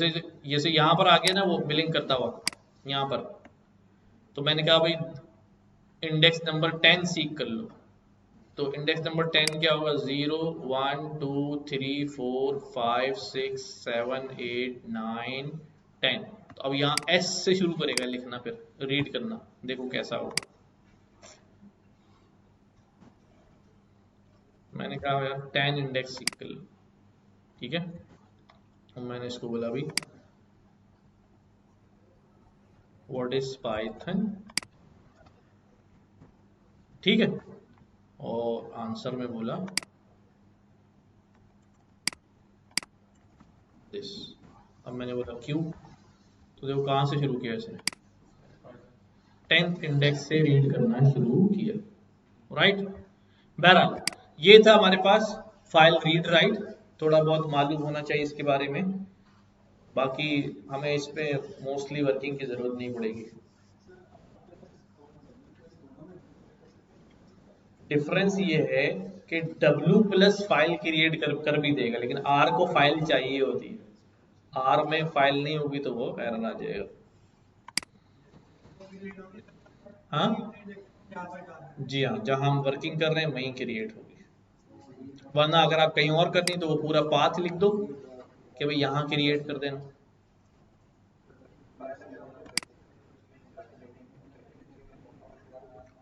से यहां पर आ गया ना वो बिलिंग करता हुआ यहां पर, तो मैंने कहा भाई इंडेक्स नंबर 10 सीख कर लो, तो इंडेक्स नंबर 10 क्या होगा, 0 1 2 3 4 5 6 7 8 9 10। तो अब यहाँ एस से शुरू करेगा लिखना, फिर रीड करना, देखो कैसा होगा। मैंने कहा यार 10 इंडेक्स सीख कर लो, ठीक है। और मैंने इसको बोला भाई व्हाट इज पाइथन, ठीक है, और आंसर में बोला दिस। अब मैंने बोला क्यों, तो देखो कहां से शुरू किया इसने, 10th इंडेक्स से रीड करना शुरू किया, राइट। बहरहाल ये था हमारे पास फाइल रीड राइट, थोड़ा बहुत मालूम होना चाहिए इसके बारे में, बाकी हमें इस पे मोस्टली वर्किंग की जरूरत नहीं पड़ेगी। डिफरेंस ये है कि W प्लस फाइल क्रिएट कर भी देगा, लेकिन R को फाइल चाहिए होती है, R में फाइल नहीं होगी तो वो एरर आ जाएगा। हाँ जी हाँ, जहां हम वर्किंग कर रहे हैं वहीं क्रिएट होगी, वरना अगर आप कहीं और करनी तो वो पूरा पाथ लिख दो कि भाई यहाँ क्रिएट कर देना।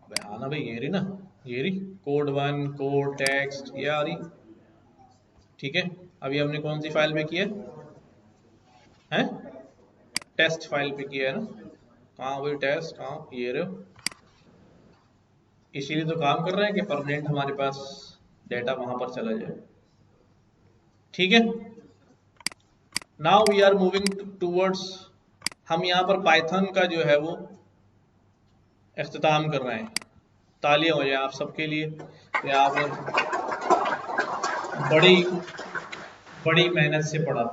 अबे हाँ ना भाई, ये रही ना, ये रही कोड 1 कोड टेक्स्ट ये आ रही, ठीक है। अभी हमने कौन सी फाइल पे किया है, टेस्ट फाइल पे किया है ना, कहाँ वही टेस्ट, कहाँ ये रहे, इसीलिए तो काम कर रहे हैं कि परमानेंट हमारे पास डेटा वहां पर चला जाए, ठीक है। Now we are moving towards, हम यहाँ पर पाइथन का जो है वो इख्तिताम कर रहे हैं। तालियां हो जाए आप सबके लिए, या आप बड़ी बड़ी मेहनत से पढ़ा।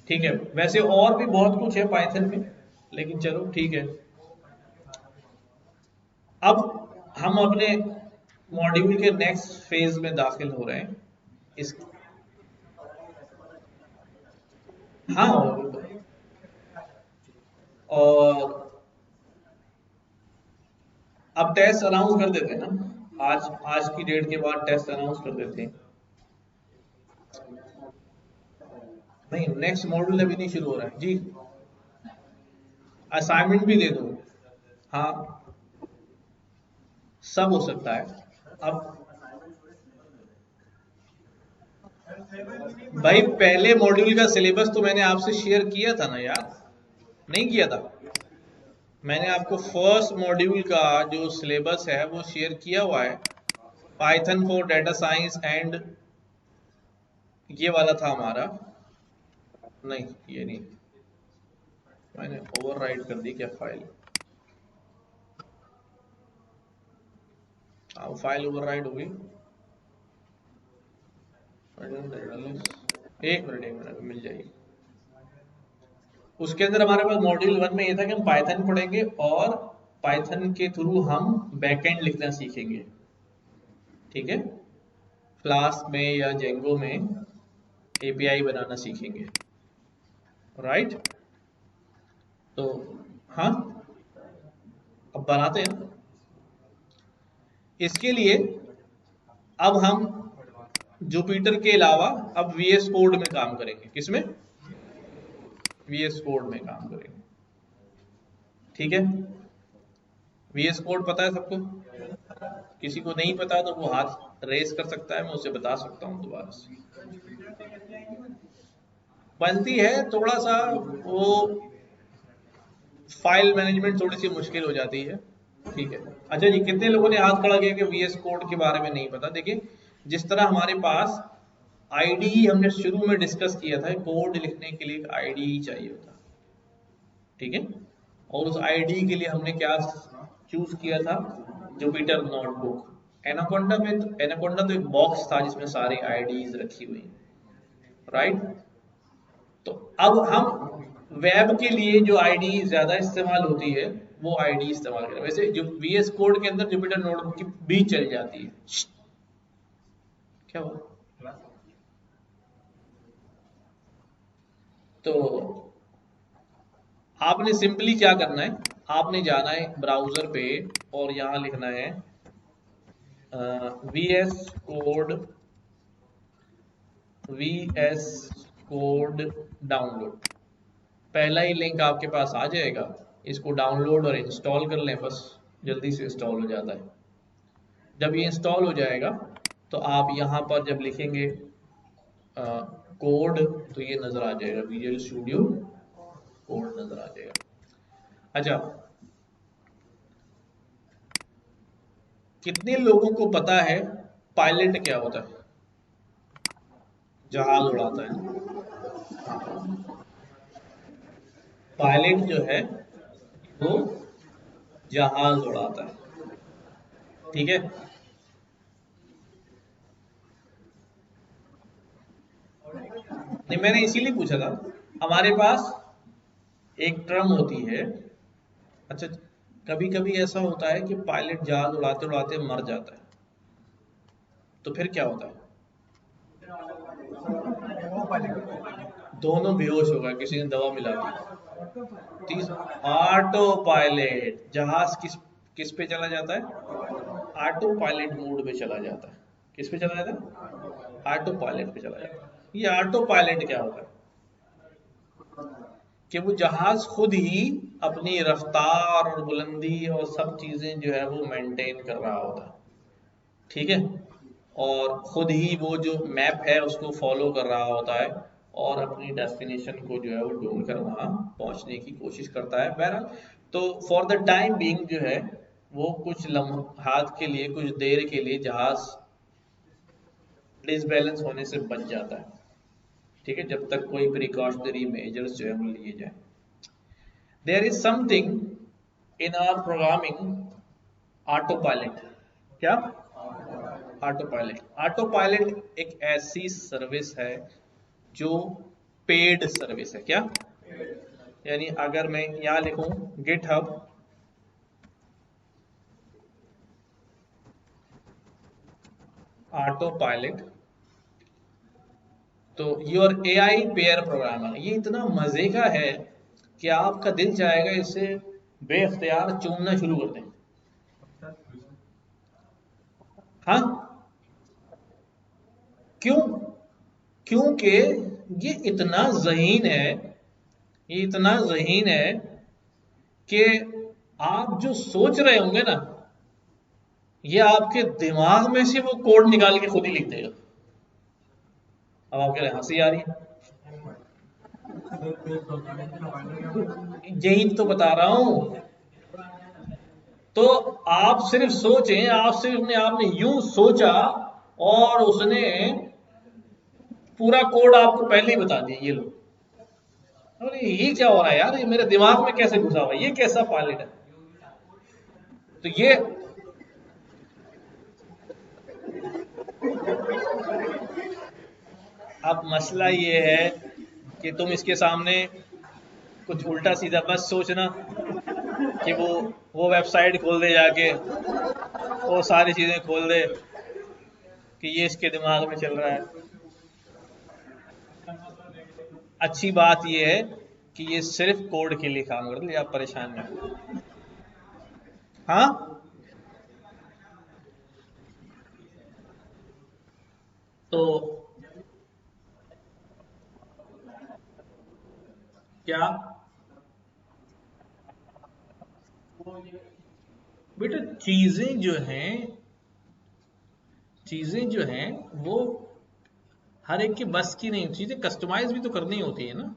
ठीक है, वैसे और भी बहुत कुछ है पाइथन में, लेकिन चलो ठीक है। अब हम अपने मॉड्यूल के नेक्स्ट फेज में दाखिल हो रहे हैं। इस हाँ, और अब टेस्ट अनाउंस कर देते हैं ना, आज आज की डेट के बाद टेस्ट अनाउंस कर देते हैं। नहीं, नेक्स्ट मॉड्यूल अभी नहीं शुरू हो रहा है जी। असाइनमेंट भी दे दो। हाँ, सब हो सकता है। अब भाई पहले मॉड्यूल का सिलेबस तो मैंने आपसे शेयर किया था ना यार, नहीं किया था? मैंने आपको फर्स्ट मॉड्यूल का जो सिलेबस है वो शेयर किया हुआ है, Python for data science and, ये वाला था हमारा। नहीं, ये नहीं, मैंने ओवरराइट कर दी क्या फाइल? हाँ, फाइल ओवरराइट हो गई। एक मिनट मिल जाएगी। उसके अंदर हमारे पास मॉड्यूल 1 में ये था कि हम पाइथन पढ़ेंगे और पाइथन के थ्रू हम बैकएंड लिखना सीखेंगे। ठीक है, फ्लास्क में या जेंगो में एपीआई बनाना सीखेंगे, राइट? तो हाँ, अब बनाते हैं। इसके लिए अब हम जुपिटर के अलावा अब वीएस कोड में काम करेंगे। किसमें? वीएस कोड में काम करेंगे। ठीक है, वीएस कोड पता है सबको? किसी को नहीं पता तो वो हाथ रेस कर सकता है, मैं उसे बता सकता हूँ दोबारा से। बनती है थोड़ा सा, वो फाइल मैनेजमेंट थोड़ी सी मुश्किल हो जाती है। ठीक है, अच्छा जी, कितने लोगों ने हाथ खड़ा किया कि वीएस कोड के बारे में नहीं पता? देखिए, जिस तरह हमारे पास आईडी हमने शुरू में डिस्कस किया था, कोड लिखने के लिए एक आईडी चाहिए होता, ठीक है, और उस आईडी के लिए हमने क्या चूज किया था? Jupyter notebook. एनाकोंडा में तो, एनाकोंडा तो एक बॉक्स था जिसमें सारी आईडीज रखी हुई, राइट? तो अब हम वेब के लिए जो आईडी ज्यादा इस्तेमाल होती है वो आईडी इस्तेमाल करें। वैसे जो वीएस कोड के अंदर जुपिटर नोटबुक की भी चल जाती है। क्या हुआ? तो आपने सिंपली क्या करना है, आपने जाना है ब्राउजर पे और यहां लिखना है VS code, VS code download. पहला ही लिंक आपके पास आ जाएगा, इसको डाउनलोड और इंस्टॉल कर लें, बस जल्दी से इंस्टॉल हो जाता है। जब ये इंस्टॉल हो जाएगा तो आप यहाँ पर जब लिखेंगे कोड तो ये नजर आ जाएगा, विजुअल स्टूडियो कोड नजर आ जाएगा। अच्छा, कितने लोगों को पता है पायलट क्या होता है? जहाज उड़ाता है। पायलट जो है वो जहाज उड़ाता है, ठीक है। नहीं, मैंने इसीलिए पूछा था, हमारे पास एक टर्म होती है। अच्छा, कभी कभी ऐसा होता है कि पायलट जहाज उड़ाते उड़ाते मर जाता है, तो फिर क्या होता है? दोनों बेहोश होगा, किसी ने दवा मिला दी। ऑटो पायलट, जहाज किस किस पे चला जाता है? ऑटो पायलट मोड पे चला जाता है। किस पे चला जाता है? ऑटो पायलट पे चला जाता है। ये ऑटो पायलट क्या होता है कि वो जहाज खुद ही अपनी रफ्तार और बुलंदी और सब चीजें जो है वो मेंटेन कर रहा होता है, ठीक है, और खुद ही वो जो मैप है उसको फॉलो कर रहा होता है और अपनी डेस्टिनेशन को जो है वो ढूंढ कर वहां पहुंचने की कोशिश करता है। बहरहाल, तो फॉर द टाइम बीइंग जो है वो कुछ लम्हात के लिए, कुछ देर के लिए जहाज डिसबैलेंस होने से बच जाता है, ठीक है, जब तक कोई प्रिकॉशनरी मेजर्स जो है वो लिए जाए। There is something in our programming auto pilot. क्या? ऑटो पायलट, ऑटो पायलट एक ऐसी सर्विस है जो पेड सर्विस है। क्या? यानी अगर मैं यहां लिखूं गिटहब ऑटो पायलट, तो योर एआई पेयर प्रोग्रामर, ये इतना मजे का है कि आपका दिल चाहेगा इसे बेख्तियार चूमना शुरू कर दें। हाँ, क्यों? क्योंकि ये इतना ज़हीन है, ये इतना ज़हीन है कि आप जो सोच रहे होंगे ना, ये आपके दिमाग में से वो कोड निकाल के खुद ही लिख देगा। अब आपके लिए हंसी आ रही है, यही तो बता रहा हूं। तो आप सिर्फ सोचें, आप सिर्फ ने आपने यूं सोचा और उसने पूरा कोड आपको पहले ही बता दिया। ये लो, अरे ये क्या हो रहा है यार, ये मेरे दिमाग में कैसे घुसा हुआ है, ये कैसा पायलट है? तो ये अब मसला ये है कि तुम इसके सामने कुछ उल्टा सीधा बस सोचना कि वो वेबसाइट खोल दे जाके, वो सारी चीजें खोल दे कि ये इसके दिमाग में चल रहा है। अच्छी बात ये है कि ये सिर्फ कोड के लिए काम करते, आप परेशान नहीं हो। हाँ, तो क्या बेटा, चीजें जो हैं वो हर एक के बस की नहीं, चीजें कस्टमाइज भी तो करनी होती है ना।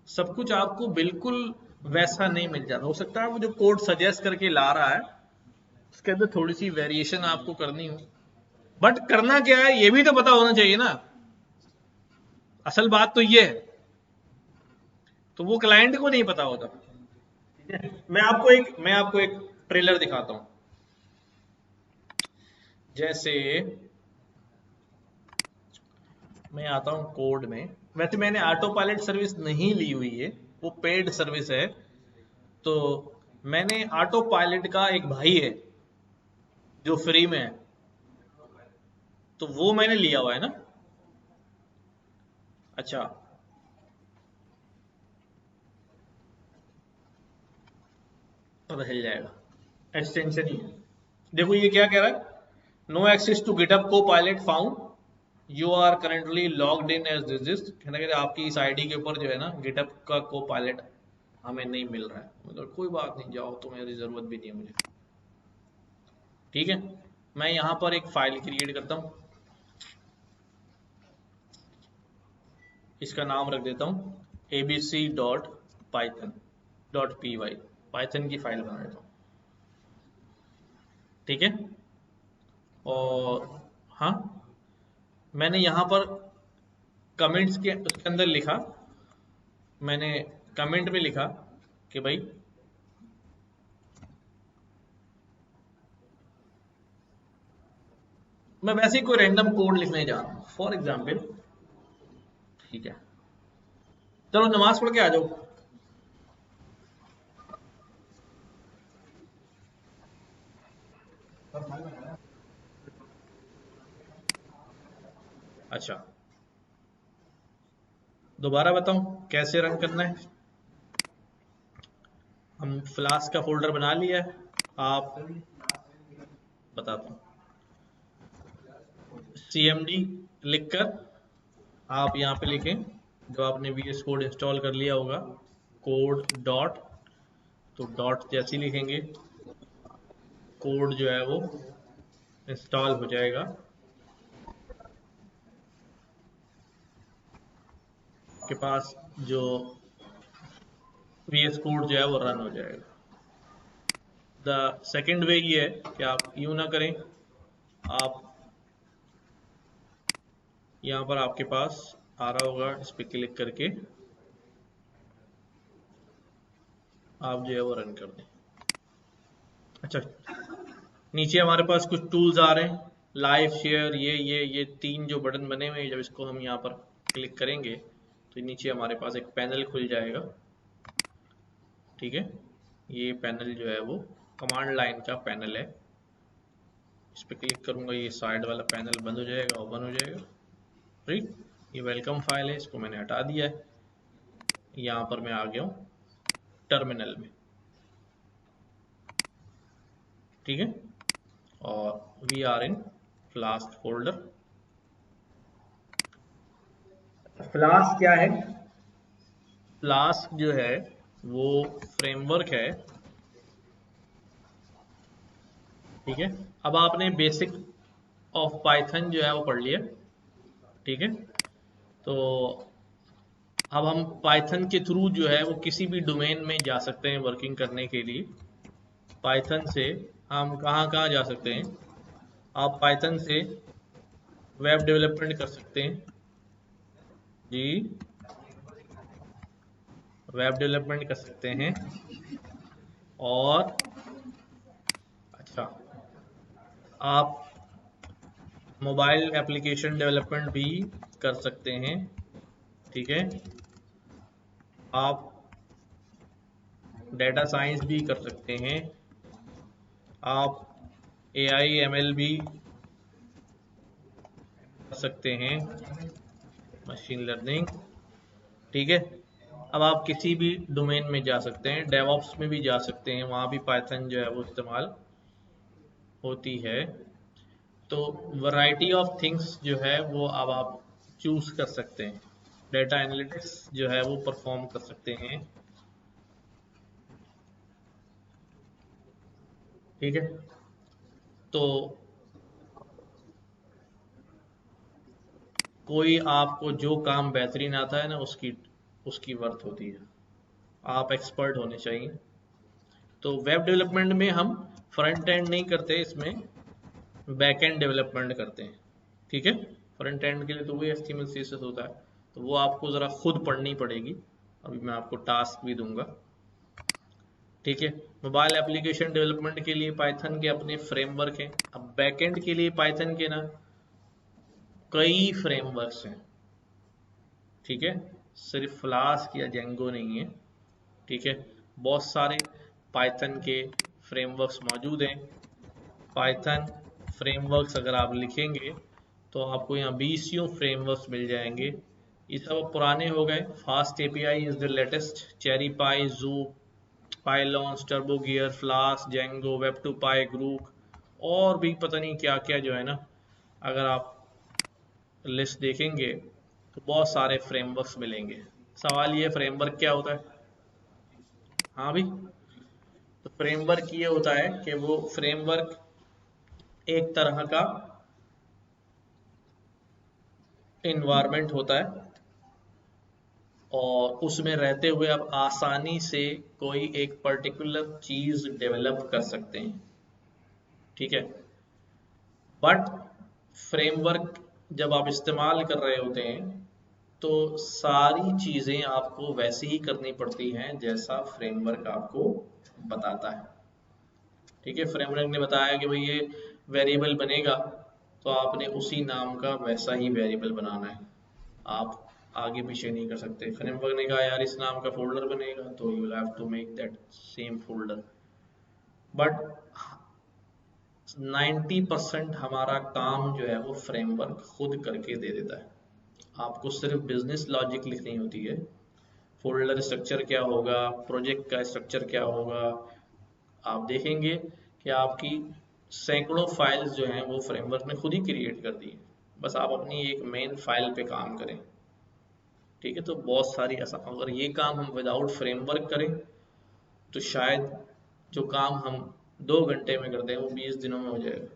सब कुछ आपको बिल्कुल वैसा नहीं मिल जाता। हो सकता है वो जो कोड सजेस्ट करके ला रहा है उसके अंदर थोड़ी सी वेरिएशन आपको करनी हो, बट करना क्या है ये भी तो पता होना चाहिए ना। असल बात तो ये है, तो वो क्लाइंट को नहीं पता होता। मैं आपको एक ट्रेलर दिखाता हूं। जैसे मैं आता हूं कोड में, वैसे मैंने ऑटो पायलट सर्विस नहीं ली हुई है, वो पेड सर्विस है। तो मैंने ऑटो पायलट का एक भाई है जो फ्री में है, तो वो मैंने लिया हुआ है ना। अच्छा, पता चल जाएगा, एक्सटेंशन ही है। देखो ये क्या कह रहा है, no access to GitHub copilot found, you are currently logged in as this. कहना कि आपकी इस आईडी के ऊपर जो है ना गिटहब का को पायलट हमें नहीं मिल रहा है। मतलब कोई बात नहीं, जाओ, तो मेरी जरूरत भी नहीं है मुझे। ठीक है, मैं यहां पर एक फाइल क्रिएट करता हूं, इसका नाम रख देता हूं abc.python.py, पाइथन की फाइल बना देता हूं। ठीक है, और हाँ, मैंने यहां पर कमेंट्स के उसके अंदर लिखा, मैंने कमेंट में लिखा कि भाई मैं वैसे ही कोई रैंडम कोड लिखने जा रहा हूं, फॉर एग्जाम्पल। ठीक है, चलो नमाज पढ़ के आ जाओ। अच्छा, दोबारा बताऊं कैसे रन करना है। हम फ्लास्क का फोल्डर बना लिया है, आप बताता हूँ। cmd लिखकर आप यहाँ पे लिखें जो आपने VS कोड इंस्टॉल कर लिया होगा, कोड डॉट, तो डॉट जैसे ही लिखेंगे कोड जो है वो इंस्टॉल हो जाएगा, आपके पास जो VS कोड जो है वो रन हो जाएगा। द सेकेंड वे ये है कि आप यूं ना करें, आप यहाँ पर आपके पास आ रहा होगा, इस पर क्लिक करके आप जो है वो रन कर दें। अच्छा, नीचे हमारे पास कुछ टूल्स आ रहे हैं, लाइव शेयर, ये तीन जो बटन बने हुए हैं, जब इसको हम यहाँ पर क्लिक करेंगे तो नीचे हमारे पास एक पैनल खुल जाएगा। ठीक है, ये पैनल जो है वो कमांड लाइन का पैनल है। इस पर क्लिक करूंगा, ये साइड वाला पैनल बंद हो जाएगा, ओपन हो जाएगा। राइट, ये वेलकम फाइल है, इसको मैंने हटा दिया है। यहाँ पर मैं आ गया हूँ टर्मिनल में। ठीक है, और we are in Flask folder. Flask क्या है? फ्लास्क जो है वो फ्रेमवर्क है। ठीक है, अब आपने बेसिक ऑफ पाइथन जो है वो पढ़ लिया। ठीक है, तो अब हम पाइथन के थ्रू जो है वो किसी भी डोमेन में जा सकते हैं वर्किंग करने के लिए। पाइथन से हम कहाँ कहाँ जा सकते हैं? आप पाइथन से वेब डेवलपमेंट कर सकते हैं जी, वेब डेवलपमेंट कर सकते हैं। और अच्छा, आप मोबाइल एप्लीकेशन डेवलपमेंट भी कर सकते हैं। ठीक है, आप डेटा साइंस भी कर सकते हैं, आप AI ML भी कर सकते हैं, मशीन लर्निंग। ठीक है, अब आप किसी भी डोमेन में जा सकते हैं, डेवऑप्स में भी जा सकते हैं, वहाँ भी पाइथन जो है वो इस्तेमाल होती है। तो वैरायटी ऑफ थिंग्स जो है वो अब आप चूज कर सकते हैं। डेटा एनालिटिक्स जो है वो परफॉर्म कर सकते हैं। ठीक है, तो कोई आपको जो काम बेहतरीन आता है ना, उसकी उसकी वर्थ होती है, आप एक्सपर्ट होने चाहिए। तो वेब डेवलपमेंट में हम फ्रंट एंड नहीं करते, इसमें बैक एंड डेवलपमेंट करते हैं। ठीक है, फ्रंट एंड के लिए तो वही HTML CSS होता है, तो वो आपको ज़रा खुद पढ़नी पड़ेगी। अभी मैं आपको टास्क भी दूंगा। ठीक है, मोबाइल एप्लीकेशन डेवलपमेंट के लिए पाइथन के अपने फ्रेमवर्क हैं। अब बैकएंड के लिए पाइथन के ना कई फ्रेमवर्क्स हैं। ठीक है, सिर्फ फ्लास्क या जेंगो नहीं है। ठीक है, बहुत सारे पाइथन के फ्रेमवर्क्स मौजूद हैं। पाइथन फ्रेमवर्क्स अगर आप लिखेंगे तो आपको यहाँ 20 फ्रेमवर्क्स मिल जाएंगे। ये सब पुराने हो गए। Fast API is the latest, CherryPy, Zope, Pylons, TurboGears, Flask, Django, वेब टू पाई, ग्रूक, और भी पता नहीं क्या क्या जो है ना, अगर आप लिस्ट देखेंगे तो बहुत सारे फ्रेमवर्क्स मिलेंगे। सवाल ये फ्रेमवर्क क्या होता है? हाँ भाई, तो फ्रेमवर्क ये होता है कि वो फ्रेमवर्क एक तरह का इन्वायरमेंट होता है और उसमें रहते हुए आप आसानी से कोई एक पर्टिकुलर चीज डेवलप कर सकते हैं। ठीक है, बट फ्रेमवर्क जब आप इस्तेमाल कर रहे होते हैं तो सारी चीजें आपको वैसे ही करनी पड़ती हैं जैसा फ्रेमवर्क आपको बताता है। ठीक है, फ्रेमवर्क ने बताया कि भाई ये वेरिएबल बनेगा, तो आपने उसी नाम का वैसा ही वेरिएबल बनाना है, आप आगे पीछे नहीं कर सकते। फ्रेमवर्क ने कहा यार इस नाम का फोल्डर बनेगा, तो you will have to make that same folder. But 90% हमारा काम जो है वो फ्रेमवर्क खुद करके दे देता है। आपको सिर्फ बिजनेस लॉजिक लिखनी होती है, फोल्डर स्ट्रक्चर क्या होगा, प्रोजेक्ट का स्ट्रक्चर क्या होगा। आप देखेंगे कि आपकी सैकड़ों फाइल्स जो हैं वो फ्रेमवर्क ने खुद ही क्रिएट कर दी है, बस आप अपनी एक मेन फाइल पे काम करें। ठीक है, तो बहुत सारी अगर ये काम हम विदाउट फ्रेमवर्क करें तो शायद जो काम हम 2 घंटे में करते हैं वो 20 दिनों में हो जाएगा,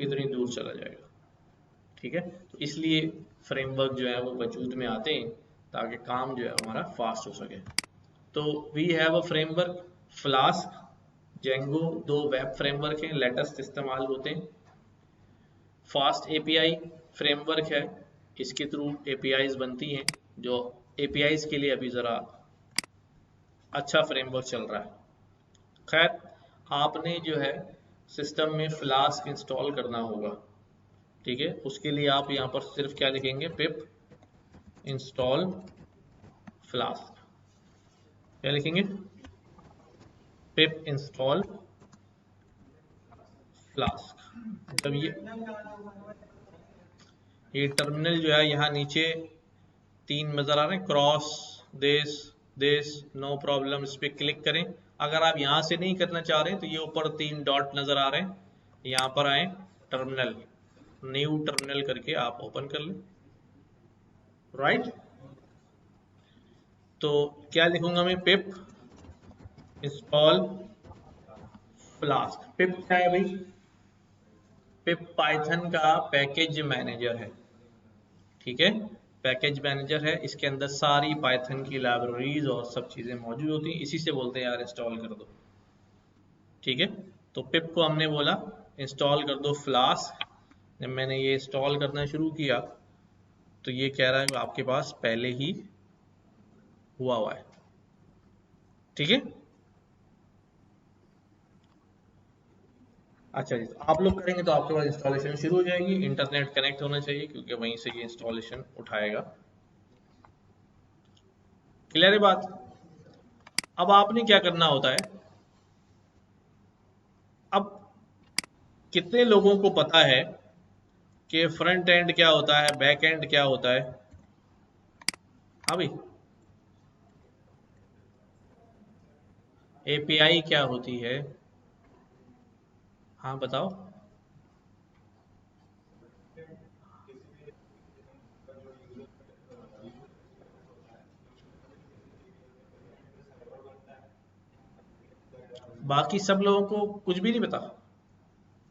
इतनी दूर चला जाएगा। ठीक है, तो इसलिए फ्रेमवर्क जो है वो वजूद में आते हैं ताकि काम जो है हमारा फास्ट हो सके। तो we have a framework Flask, Django, दो वेब फ्रेमवर्क हैं, लेटेस्ट इस्तेमाल होते हैं। फास्ट API फ्रेमवर्क है, इसके थ्रू APIs बनती हैं, जो APIs के लिए अभी ज़रा अच्छा फ्रेमवर्क चल रहा है। खैर, आपने जो है सिस्टम में फ्लास्क इंस्टॉल करना होगा, ठीक है। उसके लिए आप यहाँ पर सिर्फ क्या लिखेंगे, पिप इंस्टॉल फ्लास्क। क्या लिखेंगे, पिप इंस्टॉल फ्लास्क। जब ये टर्मिनल जो है यहाँ नीचे 3 नजर आ रहे हैं, cross, this, this, no problem, इस पर क्लिक करें। अगर आप यहाँ से नहीं करना चाह रहे तो ये ऊपर 3 डॉट नजर आ रहे हैं, यहाँ पर आए, टर्मिनल, न्यू टर्मिनल करके आप ओपन कर लें, राइट। तो क्या लिखूंगा मैं, पिप इंस्टॉल फ्लास्क। पिप क्या है भाई, पिप पाइथन का पैकेज मैनेजर है, ठीक है। पैकेज मैनेजर है, इसके अंदर सारी पाइथन की लाइब्रेरीज और सब चीजें मौजूद होती हैं, इसी से बोलते हैं यार इंस्टॉल कर दो, ठीक है। तो पिप को हमने बोला इंस्टॉल कर दो फ्लास्क। जब मैंने ये इंस्टॉल करना शुरू किया तो ये कह रहा है आपके पास पहले ही हुआ है, ठीक है। अच्छा जी, तो आप लोग करेंगे तो आपके पास इंस्टॉलेशन शुरू हो जाएगी। इंटरनेट कनेक्ट होना चाहिए क्योंकि वहीं से ये इंस्टॉलेशन उठाएगा। क्लियर है बात। अब आपने क्या करना होता है, अब कितने लोगों को पता है कि फ्रंट एंड क्या होता है, बैक एंड क्या होता है। हाँ भाई, एपीआई क्या होती है, हाँ बताओ। बाकी सब लोगों को कुछ भी नहीं पता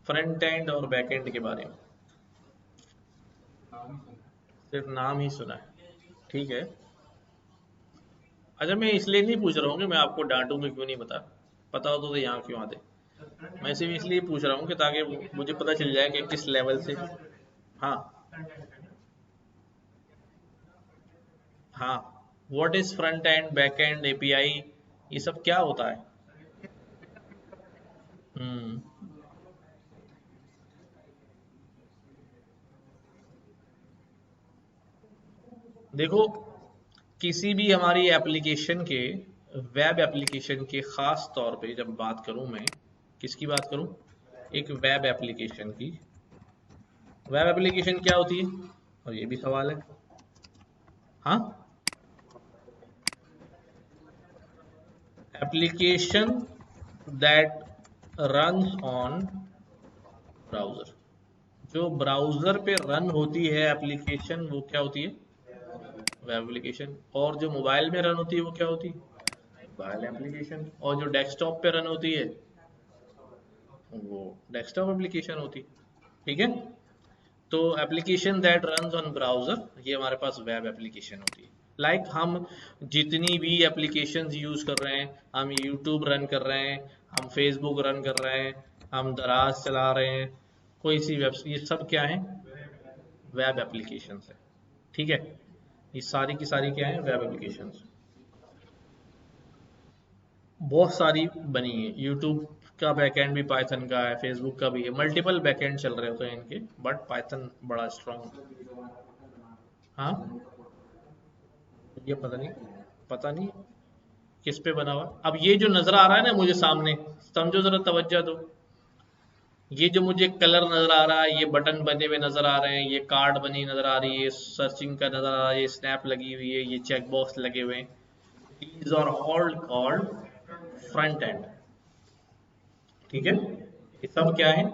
फ्रंट एंड और बैक एंड के बारे में, सिर्फ नाम ही सुना है, ठीक है। अच्छा, मैं इसलिए नहीं पूछ रहा हूँ कि मैं आपको डांटूं कि क्यों नहीं पता, पता हो तो यहाँ क्यों आते। मैं सिर्फ इसलिए पूछ रहा हूँ कि ताकि मुझे पता चल जाए कि किस लेवल से। हाँ, हाँ, what is front end, back and, API, ये सब क्या होता है। हम्म, देखो, किसी भी हमारी एप्लीकेशन के, वेब एप्लीकेशन के खास तौर पे जब बात करूं मैं, किसकी बात करूं, एक वेब एप्लीकेशन की। वेब एप्लीकेशन क्या होती है, और ये भी सवाल है। हाँ, application that runs on browser, जो ब्राउजर पे रन होती है एप्लीकेशन, वो क्या होती है, वेब एप्लीकेशन। और जो मोबाइल में रन होती है वो क्या होती है, मोबाइल एप्लीकेशन। और जो डेस्कटॉप पे रन होती है वो डेस्कटॉप एप्लीकेशन होती है, ठीक है। तो application that runs on browser ये हमारे पास वेब एप्लीकेशन होती है। लाइक हम जितनी भी एप्लीकेशन यूज कर रहे हैं, हम यूट्यूब रन कर रहे हैं, हम फेसबुक रन कर रहे हैं, हम दराज चला रहे हैं, कोई सी वेब, ये सब क्या है, वेब एप्लीकेशन है, ठीक है। ये सारी की सारी क्या है, वेब एप्लीकेशन। बहुत सारी बनी है, यूट्यूब का बैकएंड भी पाइथन का है, फेसबुक का भी है, मल्टीपल बैकएंड चल रहे होते हैं इनके, बट पाइथन बड़ा स्ट्रांग। हाँ, ये पता नहीं किस पे बना हुआ। अब ये जो नजर आ रहा है ना मुझे सामने, समझो जरा, तवज्जो दो। ये जो मुझे कलर नजर आ रहा है, ये बटन बने हुए नजर आ रहे हैं, ये कार्ड बनी नजर आ रही है, सर्चिंग का नजर आ रहा है, ये स्नैप लगी हुई है, ये चेक बॉक्स लगे हुए हैं, these are all called front end, ठीक है। ये सब क्या है,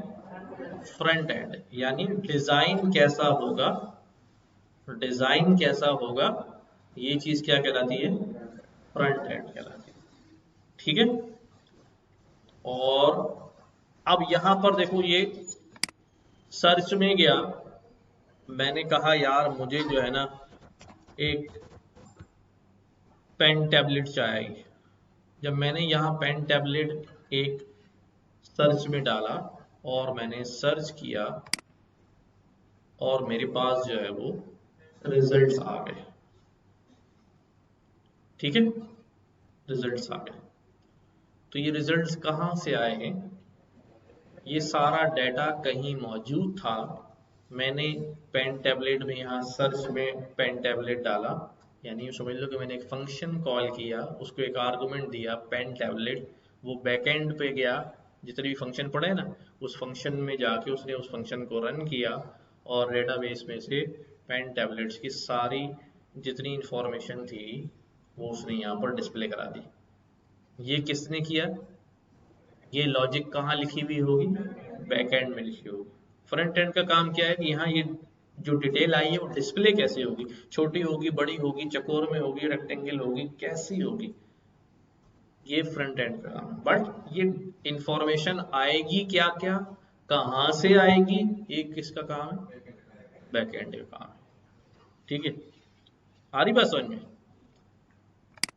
फ्रंट एंड, यानी डिजाइन कैसा होगा, डिजाइन कैसा होगा, ये चीज क्या कहलाती है, फ्रंट एंड कहलाती है, ठीक है। और अब यहां पर देखो, ये सर्च में गया, मैंने कहा यार मुझे जो है ना एक पेन टैबलेट चाहिए। जब मैंने यहाँ पेन टैबलेट एक सर्च में डाला और मैंने सर्च किया और मेरे पास जो है वो रिजल्ट्स आ गए, ठीक है, रिजल्ट्स आ गए। तो ये रिजल्ट्स कहाँ से आए हैं, ये सारा डाटा कहीं मौजूद था, मैंने पेन टैबलेट में यहाँ सर्च में पेन टैबलेट डाला, यानी समझ लो कि मैंने एक फंक्शन कॉल किया, उसको एक आर्गुमेंट दिया पेन टैबलेट, वो बैकएंड पे गया, जितने भी फंक्शन पड़े ना उस फंक्शन में जाके उसने उस फंक्शन को रन किया और डेटाबेस में से पेन टैबलेट्स की सारी जितनी इंफॉर्मेशन थी वो उसने यहाँ पर डिस्प्ले करा दी। ये किसने किया? ये लॉजिक कहाँ लिखी हुई होगी? बैकएंड में लिखी होगी। फ्रंट एंड का काम क्या है कि यहाँ ये जो डिटेल आई है वो डिस्प्ले कैसे होगी, छोटी होगी, बड़ी होगी, चकोर में होगी, रेक्टेंगल होगी, कैसी होगी, ये फ्रंट एंड का काम है। बट ये इंफॉर्मेशन आएगी क्या क्या, कहाँ से आएगी, ये किसका काम है? बैक एंड का काम है। ठीक है, आ रही बात समझ में?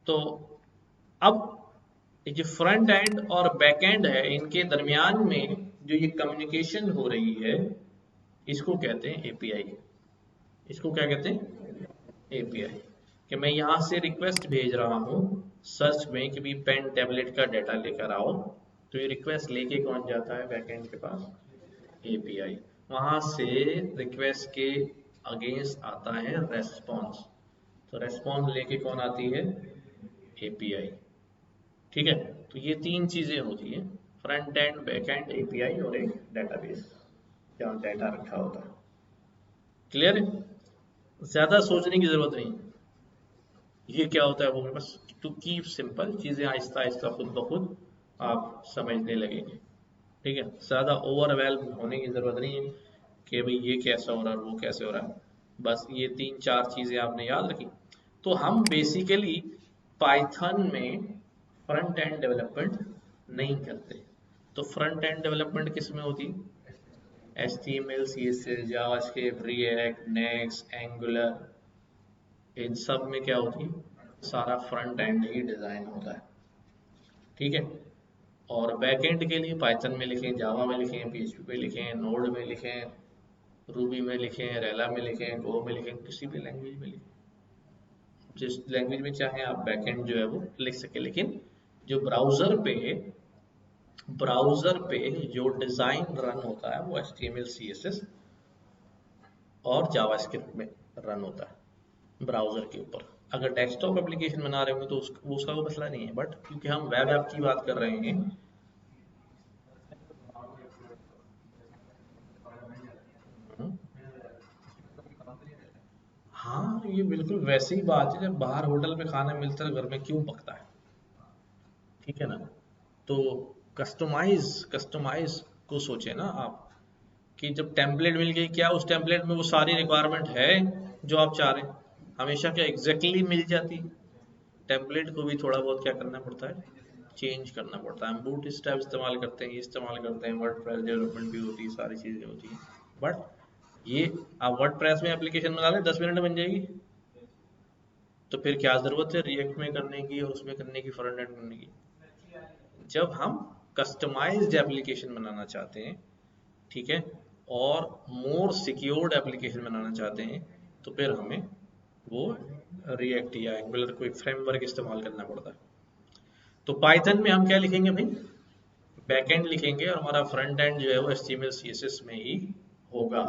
तो अब ये जो फ्रंट एंड और बैक एंड है, इनके दरमियान में जो ये कम्युनिकेशन हो रही है, इसको कहते हैं एपीआई। इसको क्या कहते हैं? एपीआई। कि मैं यहाँ से रिक्वेस्ट भेज रहा हूँ सर्च में कि भी पेन टैबलेट का डाटा लेकर आओ, तो ये रिक्वेस्ट लेके कौन जाता है बैकएंड के पास? एपीआई। वहां से रिक्वेस्ट के अगेंस्ट आता है रेस्पॉन्स, तो रेस्पॉन्स लेके कौन आती है? एपीआई। ठीक है, तो ये तीन चीजें होती हैं, front end, back and, API और एक डेटाबेस जहाँ डाटा रखा होता है। क्लियर है? ज्यादा सोचने की जरूरत नहीं, ये क्या होता है वो बस टू कीप सिंपल, चीजें आहिस्ता आहिस्ता खुद ब खुद आप समझने लगेंगे। ठीक है, ज्यादा ओवरवेल्म होने की जरूरत नहीं है कि भाई ये कैसा हो रहा है वो कैसे हो रहा है, बस ये तीन चार चीजें आपने याद रखी। तो हम बेसिकली पाइथन में फ्रंट एंड डेवलपमेंट नहीं करते। तो फ्रंट एंड डेवलपमेंट किस में होती है? HTML, CSS, JavaScript, React, Next, Angular, इन सब में क्या होती है? सारा फ्रंट एंड ही डिजाइन होता है। ठीक है, और बैक एंड के लिए पाइथन में लिखें, जावा में लिखें, PHP में लिखें, नोड में लिखें, रूबी में लिखें, रेला में लिखें, गो में लिखें, किसी भी लैंग्वेज में लिखें, जिस लैंग्वेज में चाहे आप बैक एंड जो है वो लिख सके। लेकिन जो ब्राउजर पे जो डिजाइन रन होता है वो HTML, CSS और जावास्क्रिप्ट में रन होता है ब्राउजर के ऊपर। अगर डेस्कटॉप एप्लीकेशन बना रहे होंगे तो उसका कोई मसला नहीं है, बट क्योंकि हम वेब ऐप की बात कर रहे हैं, हाँ ये बिल्कुल वैसे ही बात है जब बाहर होटल में खाना मिलता है घर में क्यों पकता है। ठीक है ना, तो कस्टमाइज को सोचे ना आप, कि जब टेम्पलेट मिल गई, क्या उस टेम्पलेट में वो सारी रिक्वायरमेंट है जो आप चाह रहे हैं? हमेशा क्या एग्जैक्टली मिल जाती? टेम्पलेट को भी थोड़ा बहुत क्या करना पड़ता है? चेंज करना पड़ता है। हम बूट स्ट्रैप इस्तेमाल करते हैं, ये इस्तेमाल करते हैं, वर्डप्रेस डेवलपमेंट भी होती है, सारी चीजें होती हैं। बट ये आप वर्डप्रेस में एप्लीकेशन बना लें 10 मिनट में बन जाएगी, तो फिर क्या जरूरत है रिएक्ट में करने की और उसमें करने की, फ्रंट एंड करने की? जब हम कस्टमाइज्ड एप्लीकेशन बनाना चाहते हैं, ठीक है, और मोर सिक्योर्ड एप्लीकेशन बनाना चाहते हैं, तो फिर हमें वो रिएक्ट या एंगुलर कोई फ्रेमवर्क इस्तेमाल करना पड़ता है। तो पाइथन में हम क्या लिखेंगे भाई? बैकएंड लिखेंगे और हमारा फ्रंट एंड जो है वो HTML, CSS में ही होगा।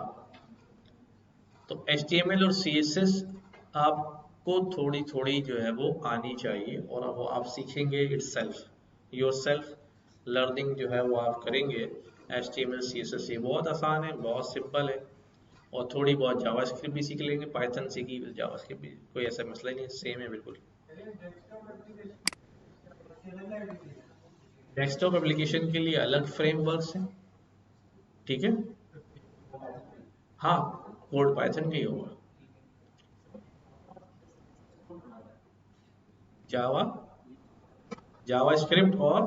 तो HTML और CSS आपको थोड़ी थोड़ी जो है वो आनी चाहिए, और वो आप सीखेंगे इटसेल्फ, योरसेल्फ लर्निंग जो है वो आप करेंगे। HTML, CSS ये बहुत आसान है, बहुत सिंपल है, और थोड़ी बहुत जावास्क्रिप्ट भी सीख लेंगे, पाइथन सीखी जावास्क्रिप्ट भी, कोई ऐसा मसला नहीं है, सेम है बिल्कुल। डेस्कटॉप एप्लीकेशन के लिए अलग फ्रेमवर्क्स हैं। ठीक है, हाँ कोड पाइथन का ही होगा, जावा, जावास्क्रिप्ट और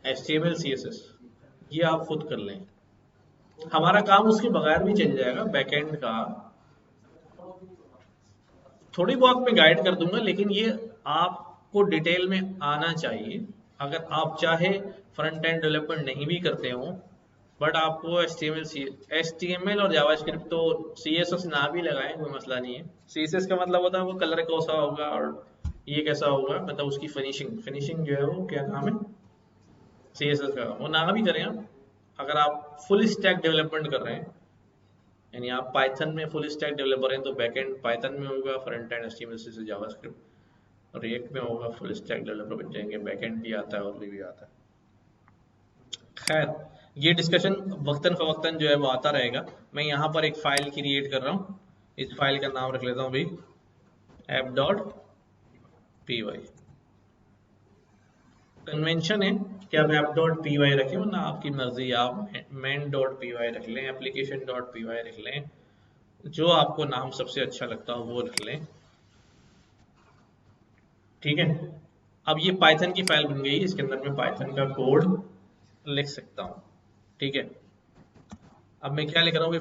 HTML, CSS ये आप खुद कर लें, हमारा काम उसके बगैर भी चल जाएगा। बैकएंड का थोड़ी बहुत मैं गाइड कर दूंगा, लेकिन ये आपको डिटेल में आना चाहिए। अगर आप चाहे फ्रंट एंड डेवलपमेंट नहीं भी करते हो, बट आपको HTML और जावास्क्रिप्ट तो CSS ना भी लगाएं कोई मसला नहीं है। CSS का मतलब होता है वो कलर कैसा होगा और ये कैसा होगा, मतलब उसकी फिनिशिंग जो है वो क्या काम है? CSS का वो ना भी करें आप, अगर आप फुल स्टैक डेवलपमेंट कर रहे हैं, यानी आप पाइथन में फुल स्टैक डेवलपर हैं, तो बैकएंड पाइथन में होगा, फ्रंट एंड HTML से जावास्क्रिप्ट, रिएक्ट में होगा, फुल स्टैक डेवलपर बन जाएंगे, बैकएंड भी आता है और भी आता है। खैर, ये डिस्कशन वक्तन फवक्तन जो है वो आता रहेगा। मैं यहाँ पर एक फाइल क्रिएट कर रहा हूँ, इस फाइल का नाम रख लेता हूँ भाई app.py। कन्वेंशन है कि आप app.py रखें, वरना आपकी मर्जी, आप main.py रख लें, application.py रख लें, जो आपको नाम सबसे अच्छा लगता हो वो रख लें, ठीक है। अब ये पाइथन की फाइल बन गई, इसके अंदर मैं पाइथन का कोड लिख सकता हूँ, ठीक है। अब मैं क्या लिख रहा हूँ,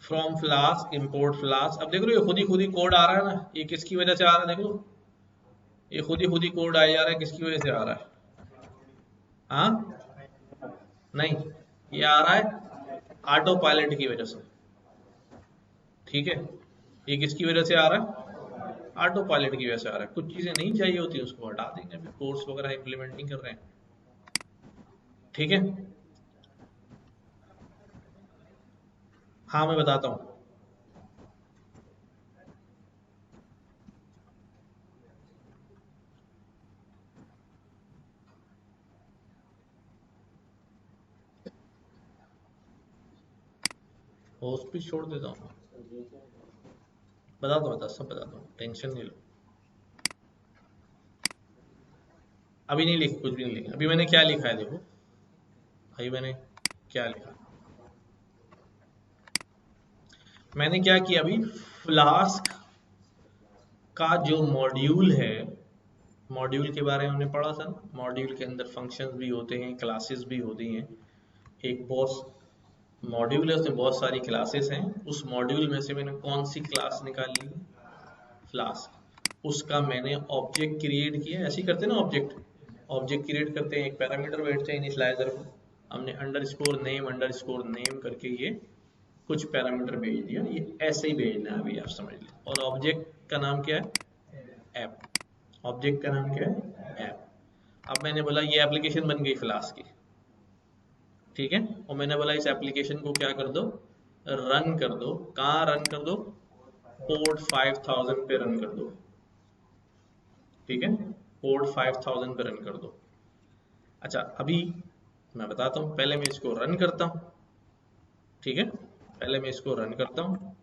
फ्रॉम फ्लास्क इंपोर्ट फ्लास्क। अब देख लो ये खुद ही कोड आ रहा है ना, ये किसकी वजह से आ रहा है, देख लो ये खुद ही कोड आ जा रहा है, किसकी वजह से आ रहा है, हाँ नहीं, ये आ रहा है ऑटो पायलट की वजह से, ठीक है। ये किसकी वजह से आ रहा है, ऑटो पायलट की वजह से आ रहा है। कुछ चीजें नहीं चाहिए होती उसको हटा देंगे, अभी कोर्स वगैरह इंप्लीमेंट नहीं कर रहे हैं, ठीक है। हाँ मैं बताता हूँ, होस्ट भी छोड़ देता हूँ, बता सब बताता हूँ, टेंशन नहीं लो। अभी नहीं लिख, कुछ भी नहीं लिखा, अभी मैंने क्या लिखा है देखो, अभी मैंने क्या लिखा, मैंने क्या किया, अभी फ्लास्क का जो मॉड्यूल है, मॉड्यूल के बारे में हमने पढ़ा था, मॉड्यूल के अंदर फंक्शंस भी होते हैं, क्लासेस भी होती हैं। एक बॉस मॉड्यूल है, उसमें बहुत सारी क्लासेस हैं, उस मॉड्यूल में से मैंने कौन सी क्लास निकाली, फ्लास्क, उसका मैंने ऑब्जेक्ट क्रिएट किया। ऐसे ही करते हैं ना, ऑब्जेक्ट क्रिएट करते हैं, एक पैरामीटर बैठते हैं इनिशियलाइजर को, हमने अंडरस्कोर नेम करके ये कुछ पैरामीटर भेज दिया, ये ऐसे ही भेजना है, अभी आप समझ लें। और ऑब्जेक्ट का नाम क्या है, ऐप, ऑब्जेक्ट का नाम क्या है, ऐप। अब मैंने बोला ये एप्लीकेशन बन गई फ्लास्क की, ठीक है। और मैंने बोला इस एप्लीकेशन को क्या कर दो, रन कर दो। कहाँ रन कर दो, पोर्ट 5000 पे रन कर दो, ठीक है, पोर्ट 5000 पे रन कर दो। अच्छा अभी मैं बताता हूँ, पहले मैं इसको रन करता हूँ, ठीक है, पहले मैं इसको रन करता हूँ।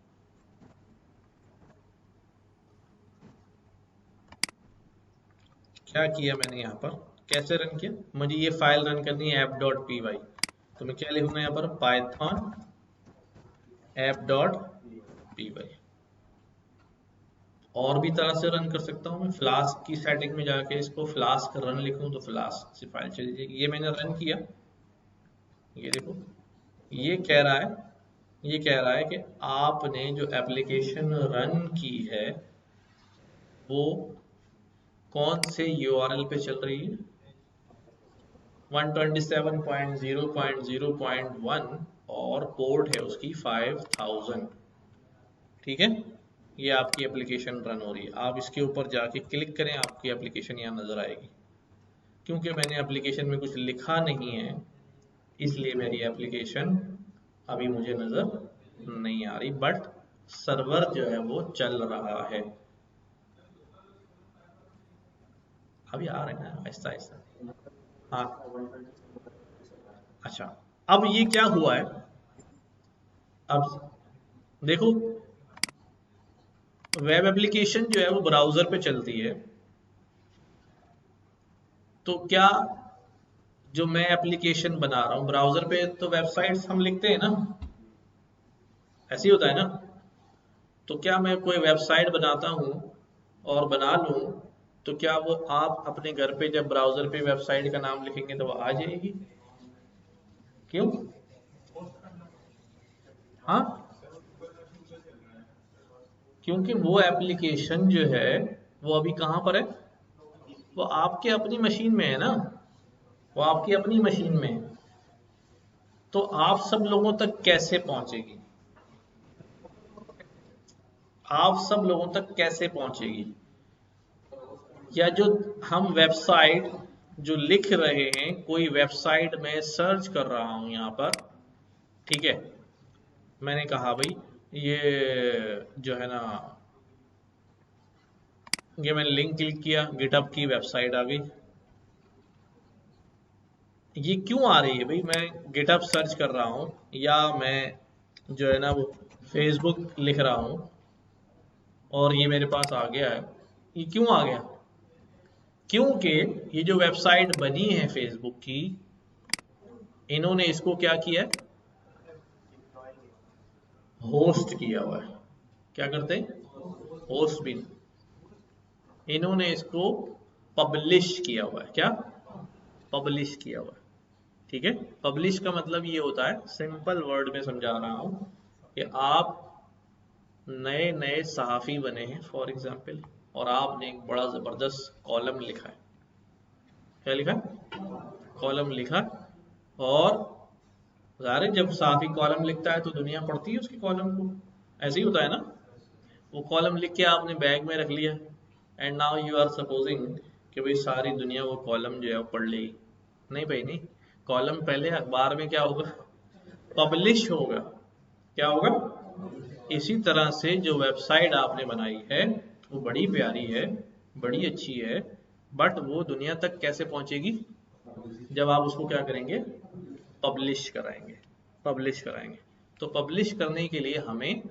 क्या किया मैंने यहाँ पर, कैसे रन किया, मुझे ये फाइल रन करनी है app.py, तो मैं क्या लिखूंगा यहाँ पर, पाइथन app.py। और भी तरह से रन कर सकता हूँ मैं, फ्लास्क की सेटिंग में जाके इसको फ्लास्क रन लिखूं तो फ्लास्क से फाइल चली जाएगी। ये मैंने रन किया, ये देखो, ये कह रहा है, ये कह रहा है कि आपने जो एप्लीकेशन रन की है वो कौन से URL पे चल रही है, 127.0.0.1 और पोर्ट है उसकी 5000, ठीक है। ये आपकी एप्लीकेशन रन हो रही है, आप इसके ऊपर जाके क्लिक करें, आपकी एप्लीकेशन यहाँ नजर आएगी। क्योंकि मैंने एप्लीकेशन में कुछ लिखा नहीं है, इसलिए मेरी एप्लीकेशन अभी मुझे नजर नहीं आ रही, बट सर्वर जो है वो चल रहा है। अभी आ रहे हैं ना आहिस्ता आहिस्ता, हाँ। अच्छा, अब ये क्या हुआ है, अब देखो वेब एप्लीकेशन जो है वो ब्राउजर पे चलती है, तो क्या जो मैं एप्लीकेशन बना रहा हूँ ब्राउजर पे, तो वेबसाइट्स हम लिखते हैं ना, ऐसे ही होता है ना। तो क्या मैं कोई वेबसाइट बनाता हूँ और बना लूँ, तो क्या वो आप अपने घर पे जब ब्राउजर पे वेबसाइट का नाम लिखेंगे तो वो आ जाएगी, क्यों, हाँ, क्योंकि वो एप्लीकेशन जो है वो अभी कहाँ पर है, वो आपके अपनी मशीन में है ना, वो आपकी अपनी मशीन में है, तो आप सब लोगों तक कैसे पहुंचेगी। आप सब लोगों तक कैसे पहुंचेगी, या जो हम वेबसाइट जो लिख रहे हैं, कोई वेबसाइट में सर्च कर रहा हूं यहां पर, ठीक है, मैंने कहा भाई ये जो है ना, ये मैंने लिंक क्लिक किया, गिटहब की वेबसाइट आ गई। ये क्यों आ रही है भाई, मैं गिटहब सर्च कर रहा हूं या मैं जो है ना वो फेसबुक लिख रहा हूं और ये मेरे पास आ गया है, ये क्यों आ गया? क्योंकि ये जो वेबसाइट बनी है फेसबुक की, इन्होंने इसको क्या किया है, होस्ट किया हुआ है। क्या करते हैं, होस्ट भी, इन्होंने इसको पब्लिश किया हुआ है। क्या पब्लिश किया हुआ है, ठीक है। पब्लिश का मतलब ये होता है, सिंपल वर्ड में समझा रहा हूं, कि आप नए नए सहाफ़ी बने हैं फॉर एग्जाम्पल, और आपने एक बड़ा ज़बरदस्त कॉलम लिखा है। क्या लिखा है, कॉलम लिखा, और ज़ाहिर है जब सहाफ़ी कॉलम लिखता है तो दुनिया पढ़ती है उसके कॉलम को, ऐसे ही होता है ना। वो कॉलम लिख के आपने बैग में रख लिया, and now you are supposing कि भाई सारी दुनिया वो कॉलम जो है वो पढ़ लेगी। नहीं भाई नहीं, कॉलम पहले अखबार में क्या होगा, पब्लिश होगा। क्या होगा, इसी तरह से जो वेबसाइट आपने बनाई है वो बड़ी प्यारी है, बड़ी अच्छी है, बट वो दुनिया तक कैसे पहुंचेगी, जब आप उसको क्या करेंगे, पब्लिश कराएंगे। पब्लिश कराएंगे तो पब्लिश करने के लिए हमें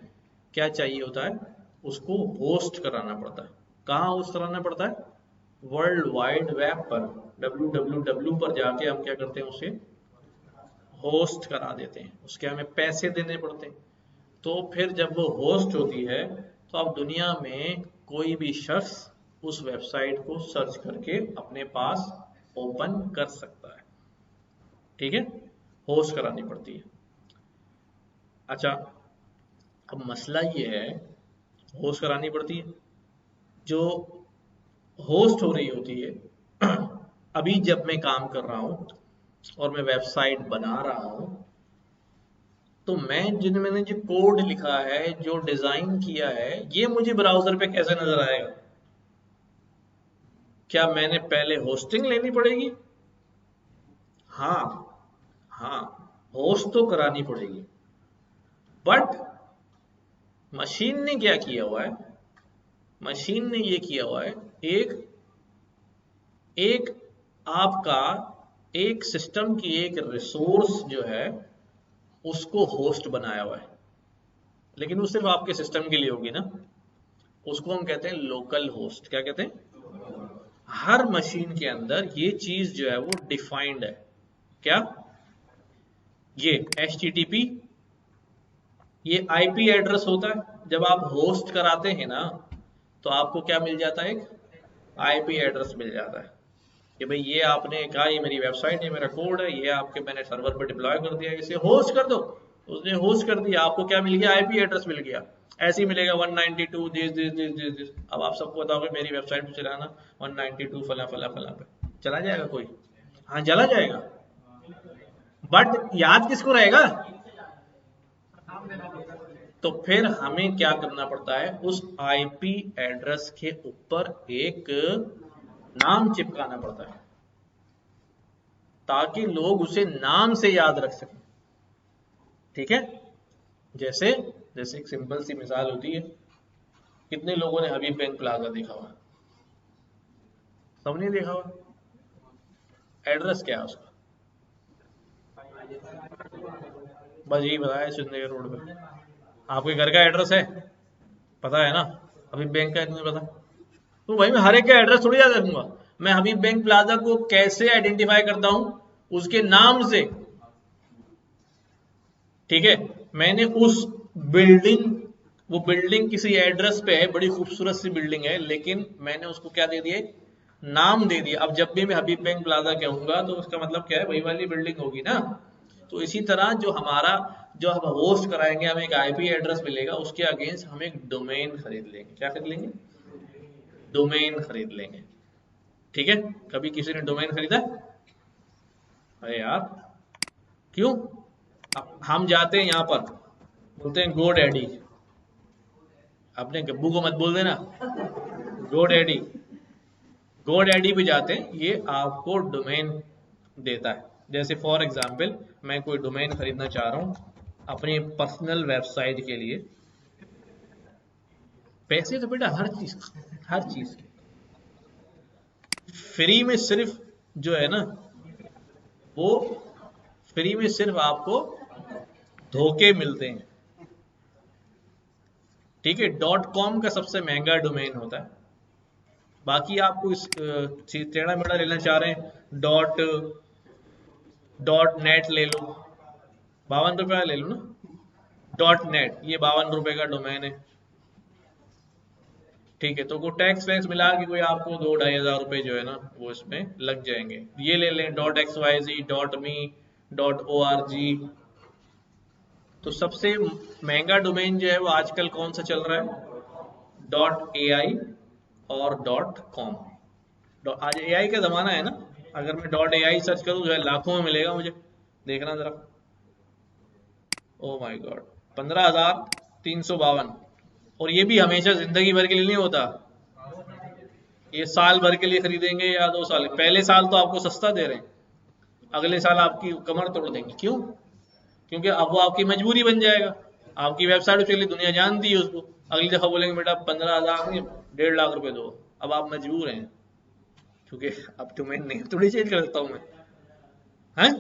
क्या चाहिए होता है, उसको होस्ट कराना पड़ता है। कहाँ होस्ट कराना पड़ता है, वर्ल्ड वाइड वेब पर, www पर जाके हम क्या करते हैं, उसे होस्ट करा देते हैं, उसके हमें पैसे देने पड़ते हैं। तो फिर जब वो होस्ट होती है तो अब दुनिया में कोई भी शख्स उस वेबसाइट को सर्च करके अपने पास ओपन कर सकता है, ठीक है। होस्ट करानी पड़ती है। अच्छा, अब मसला ये है, होस्ट करानी पड़ती है, जो होस्ट हो रही होती है अभी जब मैं काम कर रहा हूं और मैं वेबसाइट बना रहा हूं, तो मैंने जो कोड लिखा है, जो डिजाइन किया है, ये मुझे ब्राउजर पे कैसे नजर आएगा? क्या मैंने पहले होस्टिंग लेनी पड़ेगी? हाँ, हाँ, होस्ट तो करानी पड़ेगी, बट मशीन ने क्या किया हुआ है, मशीन ने ये किया हुआ है, एक एक आपका एक सिस्टम की एक रिसोर्स जो है उसको होस्ट बनाया हुआ है, लेकिन वो सिर्फ आपके सिस्टम के लिए होगी ना। उसको हम कहते हैं लोकल होस्ट। क्या कहते हैं, हर मशीन के अंदर ये चीज जो है वो डिफाइंड है। क्या, ये HTTP, ये IP एड्रेस होता है। जब आप होस्ट कराते हैं ना, तो आपको क्या मिल जाता है, एक IP एड्रेस मिल जाता है कि भाई ये आपने कहा ये मेरी वेबसाइट है, मेरा कोड है, ये आपके मैंने सर्वर पर डिप्लॉय कर दिया, इसे होस्ट कर दो। उसने होस्ट कर दिया, आपको क्या मिल गया, IP एड्रेस मिल गया। ऐसे ही मिलेगा 192 दिस। अब आप सबको बताओगे मेरी वेबसाइट पे चलाना 192 फला फला फला पे, चला जाएगा कोई? हाँ चला जाएगा, बट याद किसको रहेगा? तो फिर हमें क्या करना पड़ता है, उस IP एड्रेस के ऊपर एक नाम चिपकाना पड़ता है, ताकि लोग उसे नाम से याद रख सकें, ठीक है। जैसे जैसे एक सिंपल सी मिसाल होती है, कितने लोगों ने हबीब बैंक प्लाजा देखा हुआ? सबने देखा हुआ। एड्रेस क्या है उसका, बस यही बताया, चंडीगढ़ रोड पे। आपके घर का एड्रेस है, पता है ना, हबीब बैंक का नहीं पता, तो भाई मैं हर एक का एड्रेस थोड़ी याद रखूंगा। मैं हबीब बैंक प्लाजा को कैसे आइडेंटिफाई करता हूं, उसके नाम से, ठीक है। मैंने उस बिल्डिंग, वो बिल्डिंग किसी एड्रेस पे है, बड़ी खूबसूरत सी बिल्डिंग है, लेकिन मैंने उसको क्या दे दिया, नाम दे दिया। अब जब भी मैं हबीब बैंक प्लाजा कहूंगा तो उसका मतलब क्या है, वही वाली बिल्डिंग होगी ना। तो इसी तरह जो हमारा, जो हम होस्ट कराएंगे, हमें एक IP एड्रेस मिलेगा, उसके अगेंस्ट हम एक डोमेन खरीद लेंगे। क्या खरीद लेंगे, डोमेन खरीद लेंगे, ठीक है। कभी किसी ने डोमेन खरीदा? अरे यार, क्यों? अब हम जाते हैं यहाँ पर, बोलते हैं गो डैडी, अपने गब्बू को मत बोल देना। गोडैडी, गोडैडी पे जाते हैं, ये आपको डोमेन देता है। जैसे फॉर एग्जांपल मैं कोई डोमेन खरीदना चाह रहा हूँ अपनी पर्सनल वेबसाइट के लिए। पैसे तो बेटा हर चीज फ्री में, सिर्फ जो है ना वो फ्री में सिर्फ आपको धोखे मिलते हैं। ठीक है, .com का सबसे महंगा डोमेन होता है। बाकी आपको इस टेढ़ा मेढ़ा लेना चाह रहे हैं, डॉट नेट ले लो, 52 रुपया ले लो ना। .net ये 52 रुपए का डोमेन है। ठीक है, तो वो टैक्स वैक्स मिला के कोई आपको 2-2.5 हज़ार रुपए जो है ना वो इसमें लग जाएंगे। ये ले लें .xyz, .me, .org। तो सबसे महंगा डोमेन जो है वो आजकल कौन सा चल रहा है? .ai और .com। आज AI का जमाना है ना, अगर मैं .ai सर्च करूँ जो है लाखों में मिलेगा मुझे। देखना जरा, ओ माय गॉड, 15,352। और ये भी हमेशा जिंदगी भर के लिए नहीं होता, ये साल भर के लिए खरीदेंगे या 2 साल। पहले साल तो आपको सस्ता दे रहे हैं, अगले साल आपकी कमर तोड़ देंगे। क्यों? क्योंकि अब वो आपकी मजबूरी बन जाएगा। आपकी वेबसाइट चली, दुनिया जानती है उसको, अगली दफा बोलेंगे बेटा 15,000 नहीं 1.5 लाख रुपए दो। अब आप मजबूर हैं, क्योंकि अब डोमेन नहीं थोड़ी चेंज कर सकता हूं मैं, हैं?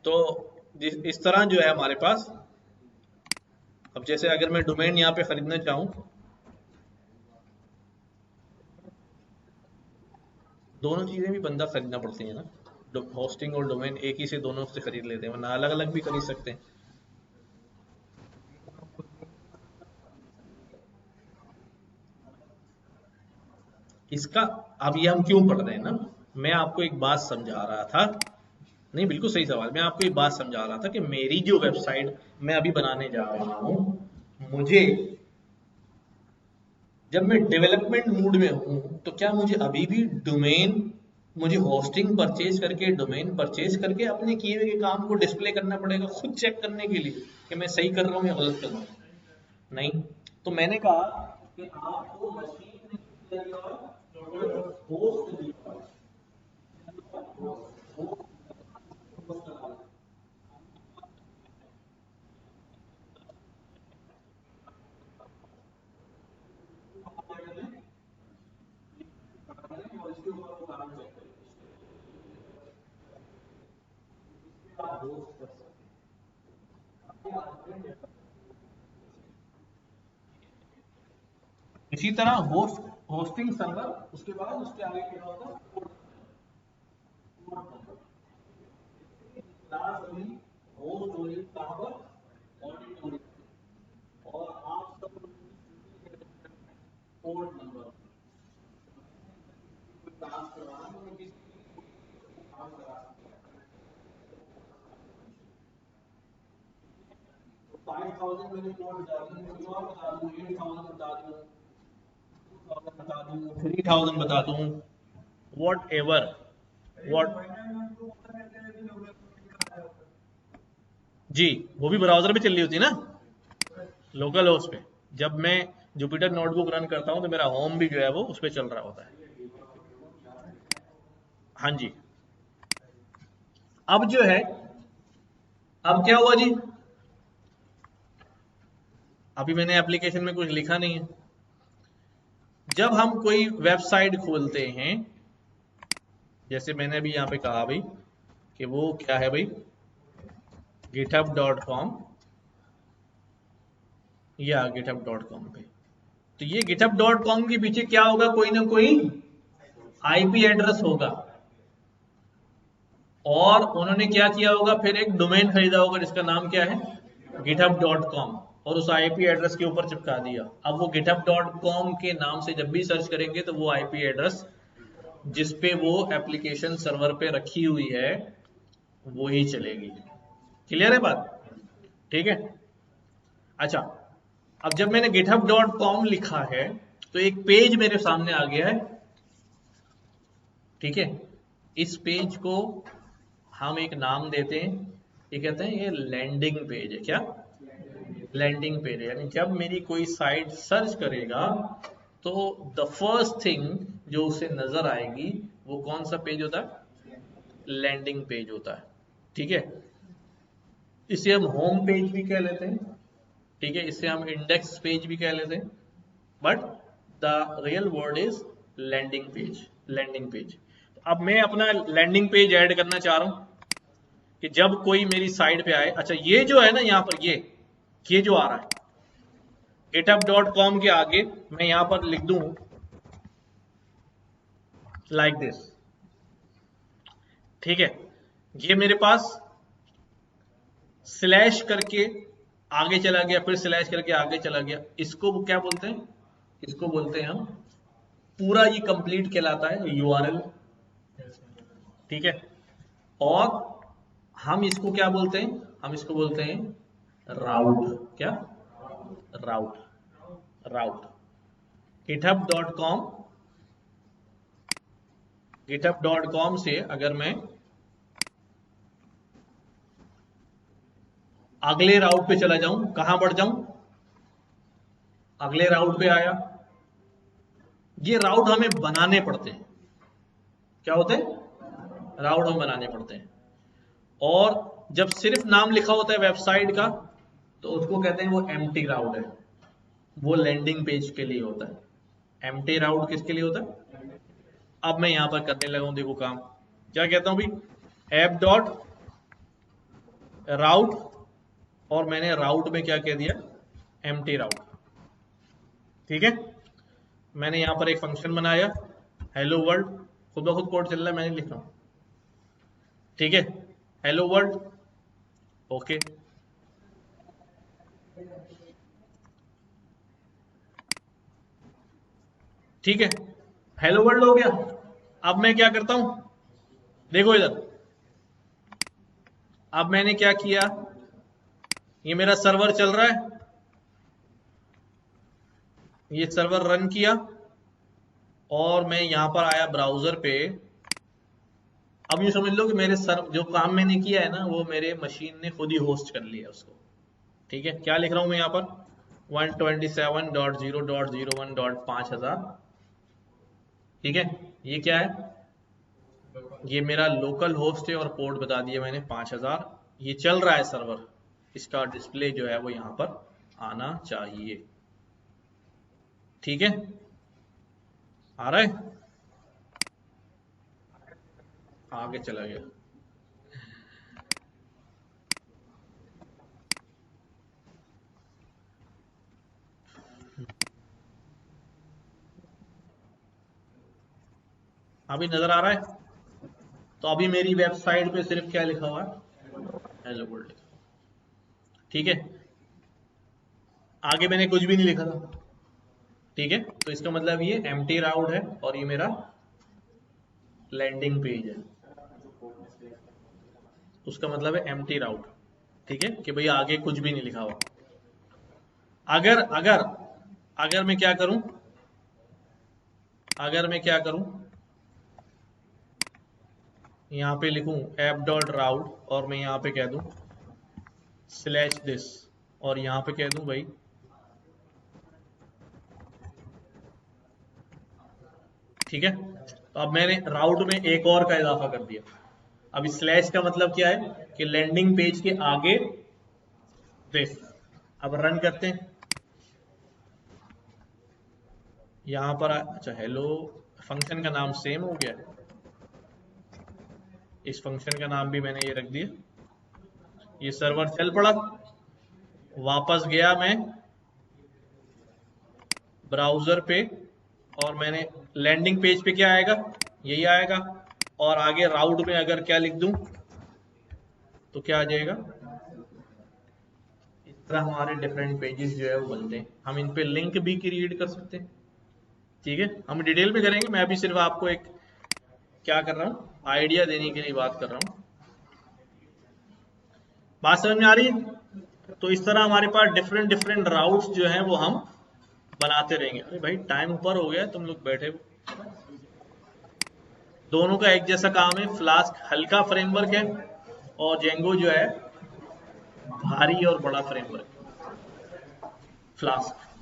तो इस तरह जो है हमारे पास, अब जैसे अगर मैं डोमेन यहाँ पे खरीदना चाहूँ, दोनों चीजें भी बंदा खरीदना पड़ती है ना, होस्टिंग और डोमेन एक ही से दोनों से खरीद लेते हैं, वरना अलग अलग भी खरीद सकते हैं। इसका अब ये हम क्यों पढ़ रहे हैं ना, मैं आपको एक बात समझा रहा था। नहीं, बिल्कुल सही सवाल। मैं आपको एक बात समझा रहा था कि मेरी जो वेबसाइट मैं अभी बनाने जा रहा हूँ, मुझे जब मैं डेवलपमेंट मूड में हूँ तो क्या मुझे अभी भी डोमेन, मुझे होस्टिंग परचेज करके, डोमेन परचेज करके अपने किए हुए काम को डिस्प्ले करना पड़ेगा, खुद चेक करने के लिए कि मैं सही कर रहा हूँ या गलत कर रहा हूँ? नहीं। तो मैंने कहा कि आपको मशीन इसी तरह होस्टिंग सर्वर, उसके बाद उसके आगे क्या होगा? होस्ट हो रही कहाँ पर? ऑडिट हो रही, और आप सब पोर्ट नंबर टास्क करवाना है, किसी काम करा 5,000 मैंने पोर्ट डाल दी, कुछ और बता दूं, 8,000 बता दूं, 2,000 बता दूं, 3,000 बता दूं, वॉट एवर, वॉट। जी, वो भी ब्राउजर पे चल रही होती है ना, लोकल होस्ट पे। जब मैं जुपिटर नोटबुक रन करता हूँ तो मेरा होम भी जो है वो उस पर चल रहा होता है। हाँ जी। अब जो है, अब क्या हुआ जी? अभी मैंने एप्लीकेशन में कुछ लिखा नहीं है। जब हम कोई वेबसाइट खोलते हैं, जैसे मैंने अभी यहाँ पे कहा भाई कि वो क्या है भाई, github.com या github.com पे, तो ये github.com के पीछे क्या होगा? कोई ना कोई आईपी एड्रेस होगा, और उन्होंने क्या किया होगा? फिर एक डोमेन खरीदा होगा जिसका नाम क्या है? github.com, और उस आईपी एड्रेस के ऊपर चिपका दिया। अब वो github.com के नाम से जब भी सर्च करेंगे तो वो आईपी एड्रेस जिस पे वो एप्लीकेशन सर्वर पे रखी हुई है वो ही चलेगी। क्लियर है बात? ठीक है। अच्छा, अब जब मैंने github.com लिखा है तो एक पेज मेरे सामने आ गया है। ठीक है, इस पेज को हम एक नाम देते हैं, ये कहते हैं ये लैंडिंग पेज है। क्या? लैंडिंग पेज, यानी जब मेरी कोई साइट सर्च करेगा तो द फर्स्ट थिंग जो उसे नजर आएगी वो कौन सा पेज होता है? लैंडिंग पेज होता है। ठीक है, इसे हम होम पेज भी कह लेते हैं, ठीक है, इसे हम इंडेक्स पेज भी कह लेते हैं, but the real word is landing page. Landing page. अब मैं अपना लैंडिंग पेज ऐड करना चाह रहा हूं कि जब कोई मेरी साइट पे आए, अच्छा ये जो है ना यहां पर ये जो आ रहा है github.com के आगे मैं यहां पर लिख दूं लाइक दिस, ठीक है, ये मेरे पास स्लैश करके आगे चला गया, फिर स्लैश करके आगे चला गया, इसको क्या बोलते हैं? इसको बोलते हैं हम पूरा, ये कंप्लीट कहलाता है यूआरएल, ठीक है। और हम इसको क्या बोलते हैं? हम इसको बोलते हैं राउट। क्या? राउट। राउट। github.com से अगर मैं अगले राउट पे चला जाऊं, कहां बढ़ जाऊं? अगले राउट पे आया। ये राउट हमें बनाने पड़ते हैं। क्या होते हैं? राउट हम बनाने पड़ते हैं। और जब सिर्फ नाम लिखा होता है वेबसाइट का तो उसको कहते हैं वो एम्प्टी राउट है, वो लैंडिंग पेज के लिए होता है। एम्प्टी राउट किसके लिए होता है? अब मैं यहां पर करने लगा हूं, देखो काम क्या कहता हूं भाई, ऐप डॉट राउट, और मैंने राउट में क्या कह दिया? एम्प्टी राउट। ठीक है, मैंने यहां पर एक फंक्शन बनाया हेलो वर्ल्ड, खुद ब खुद कोड चल रहा है, मैं नहीं लिख रहा हूं, ठीक है, हेलो वर्ल्ड, ओके। ठीक है, हेलो वर्ल्ड हो गया। अब मैं क्या करता हूं, देखो इधर, अब मैंने क्या किया, ये मेरा सर्वर चल रहा है, ये सर्वर रन किया, और मैं यहां पर आया ब्राउजर पे। अब यूं समझ लो कि मेरे जो काम मैंने किया है ना वो मेरे मशीन ने खुद ही होस्ट कर लिया उसको। ठीक है, क्या लिख रहा हूं मैं यहां पर? 127.0.01.5000। ठीक है, ये क्या है? ये मेरा लोकल होस्ट है और पोर्ट बता दिया मैंने 5000। ये चल रहा है सर्वर, इसका डिस्प्ले जो है वो यहां पर आना चाहिए। ठीक है, आ रहा है? आगे चला गया। अभी नजर आ रहा है? तो अभी मेरी वेबसाइट पे सिर्फ क्या लिखा हुआ है? Hello world. ठीक है, आगे मैंने कुछ भी नहीं लिखा था। ठीक है, तो इसका मतलब ये एम्प्टी राउट है और ये मेरा लैंडिंग पेज है, उसका मतलब है एम्प्टी राउट। ठीक है, कि भैया आगे कुछ भी नहीं लिखा हुआ। अगर अगर अगर मैं क्या करूं, अगर मैं क्या करूं, यहां पे लिखूं ऐप डॉट राउट और मैं यहां पे कह दूं स्लैश दिस, और यहां पे कह दूं भाई, ठीक है, तो अब मैंने राउट में एक और का इजाफा कर दिया। अब स्लैश का मतलब क्या है कि लैंडिंग पेज के आगे दिस। अब रन करते हैं, यहां पर अच्छा हेलो, फंक्शन का नाम सेम हो गया, इस फंक्शन का नाम भी मैंने ये रख दिया। ये सर्वर चल पड़ा, वापस गया मैं ब्राउजर पे, और मैंने लैंडिंग पेज पे क्या आएगा? यही आएगा, और आगे राउट में अगर क्या लिख दूं तो क्या आ जाएगा? इस तरह हमारे डिफरेंट पेजेस जो है वो बनते हैं। हम इन पे लिंक भी क्रिएट कर सकते हैं। ठीक है, हम डिटेल में करेंगे, मैं अभी सिर्फ आपको एक क्या कर रहा हूँ, आइडिया देने के लिए बात कर रहा हूँ। बात समझ में आ रही है? तो इस तरह हमारे पास डिफरेंट डिफरेंट राउट्स जो हैं वो हम बनाते रहेंगे। अरे भाई टाइम ऊपर हो गया, तुम लोग बैठे हो। दोनों का एक जैसा काम है, फ्लास्क हल्का फ्रेमवर्क है और जेंगो जो है भारी और बड़ा फ्रेमवर्क है। फ्लास्क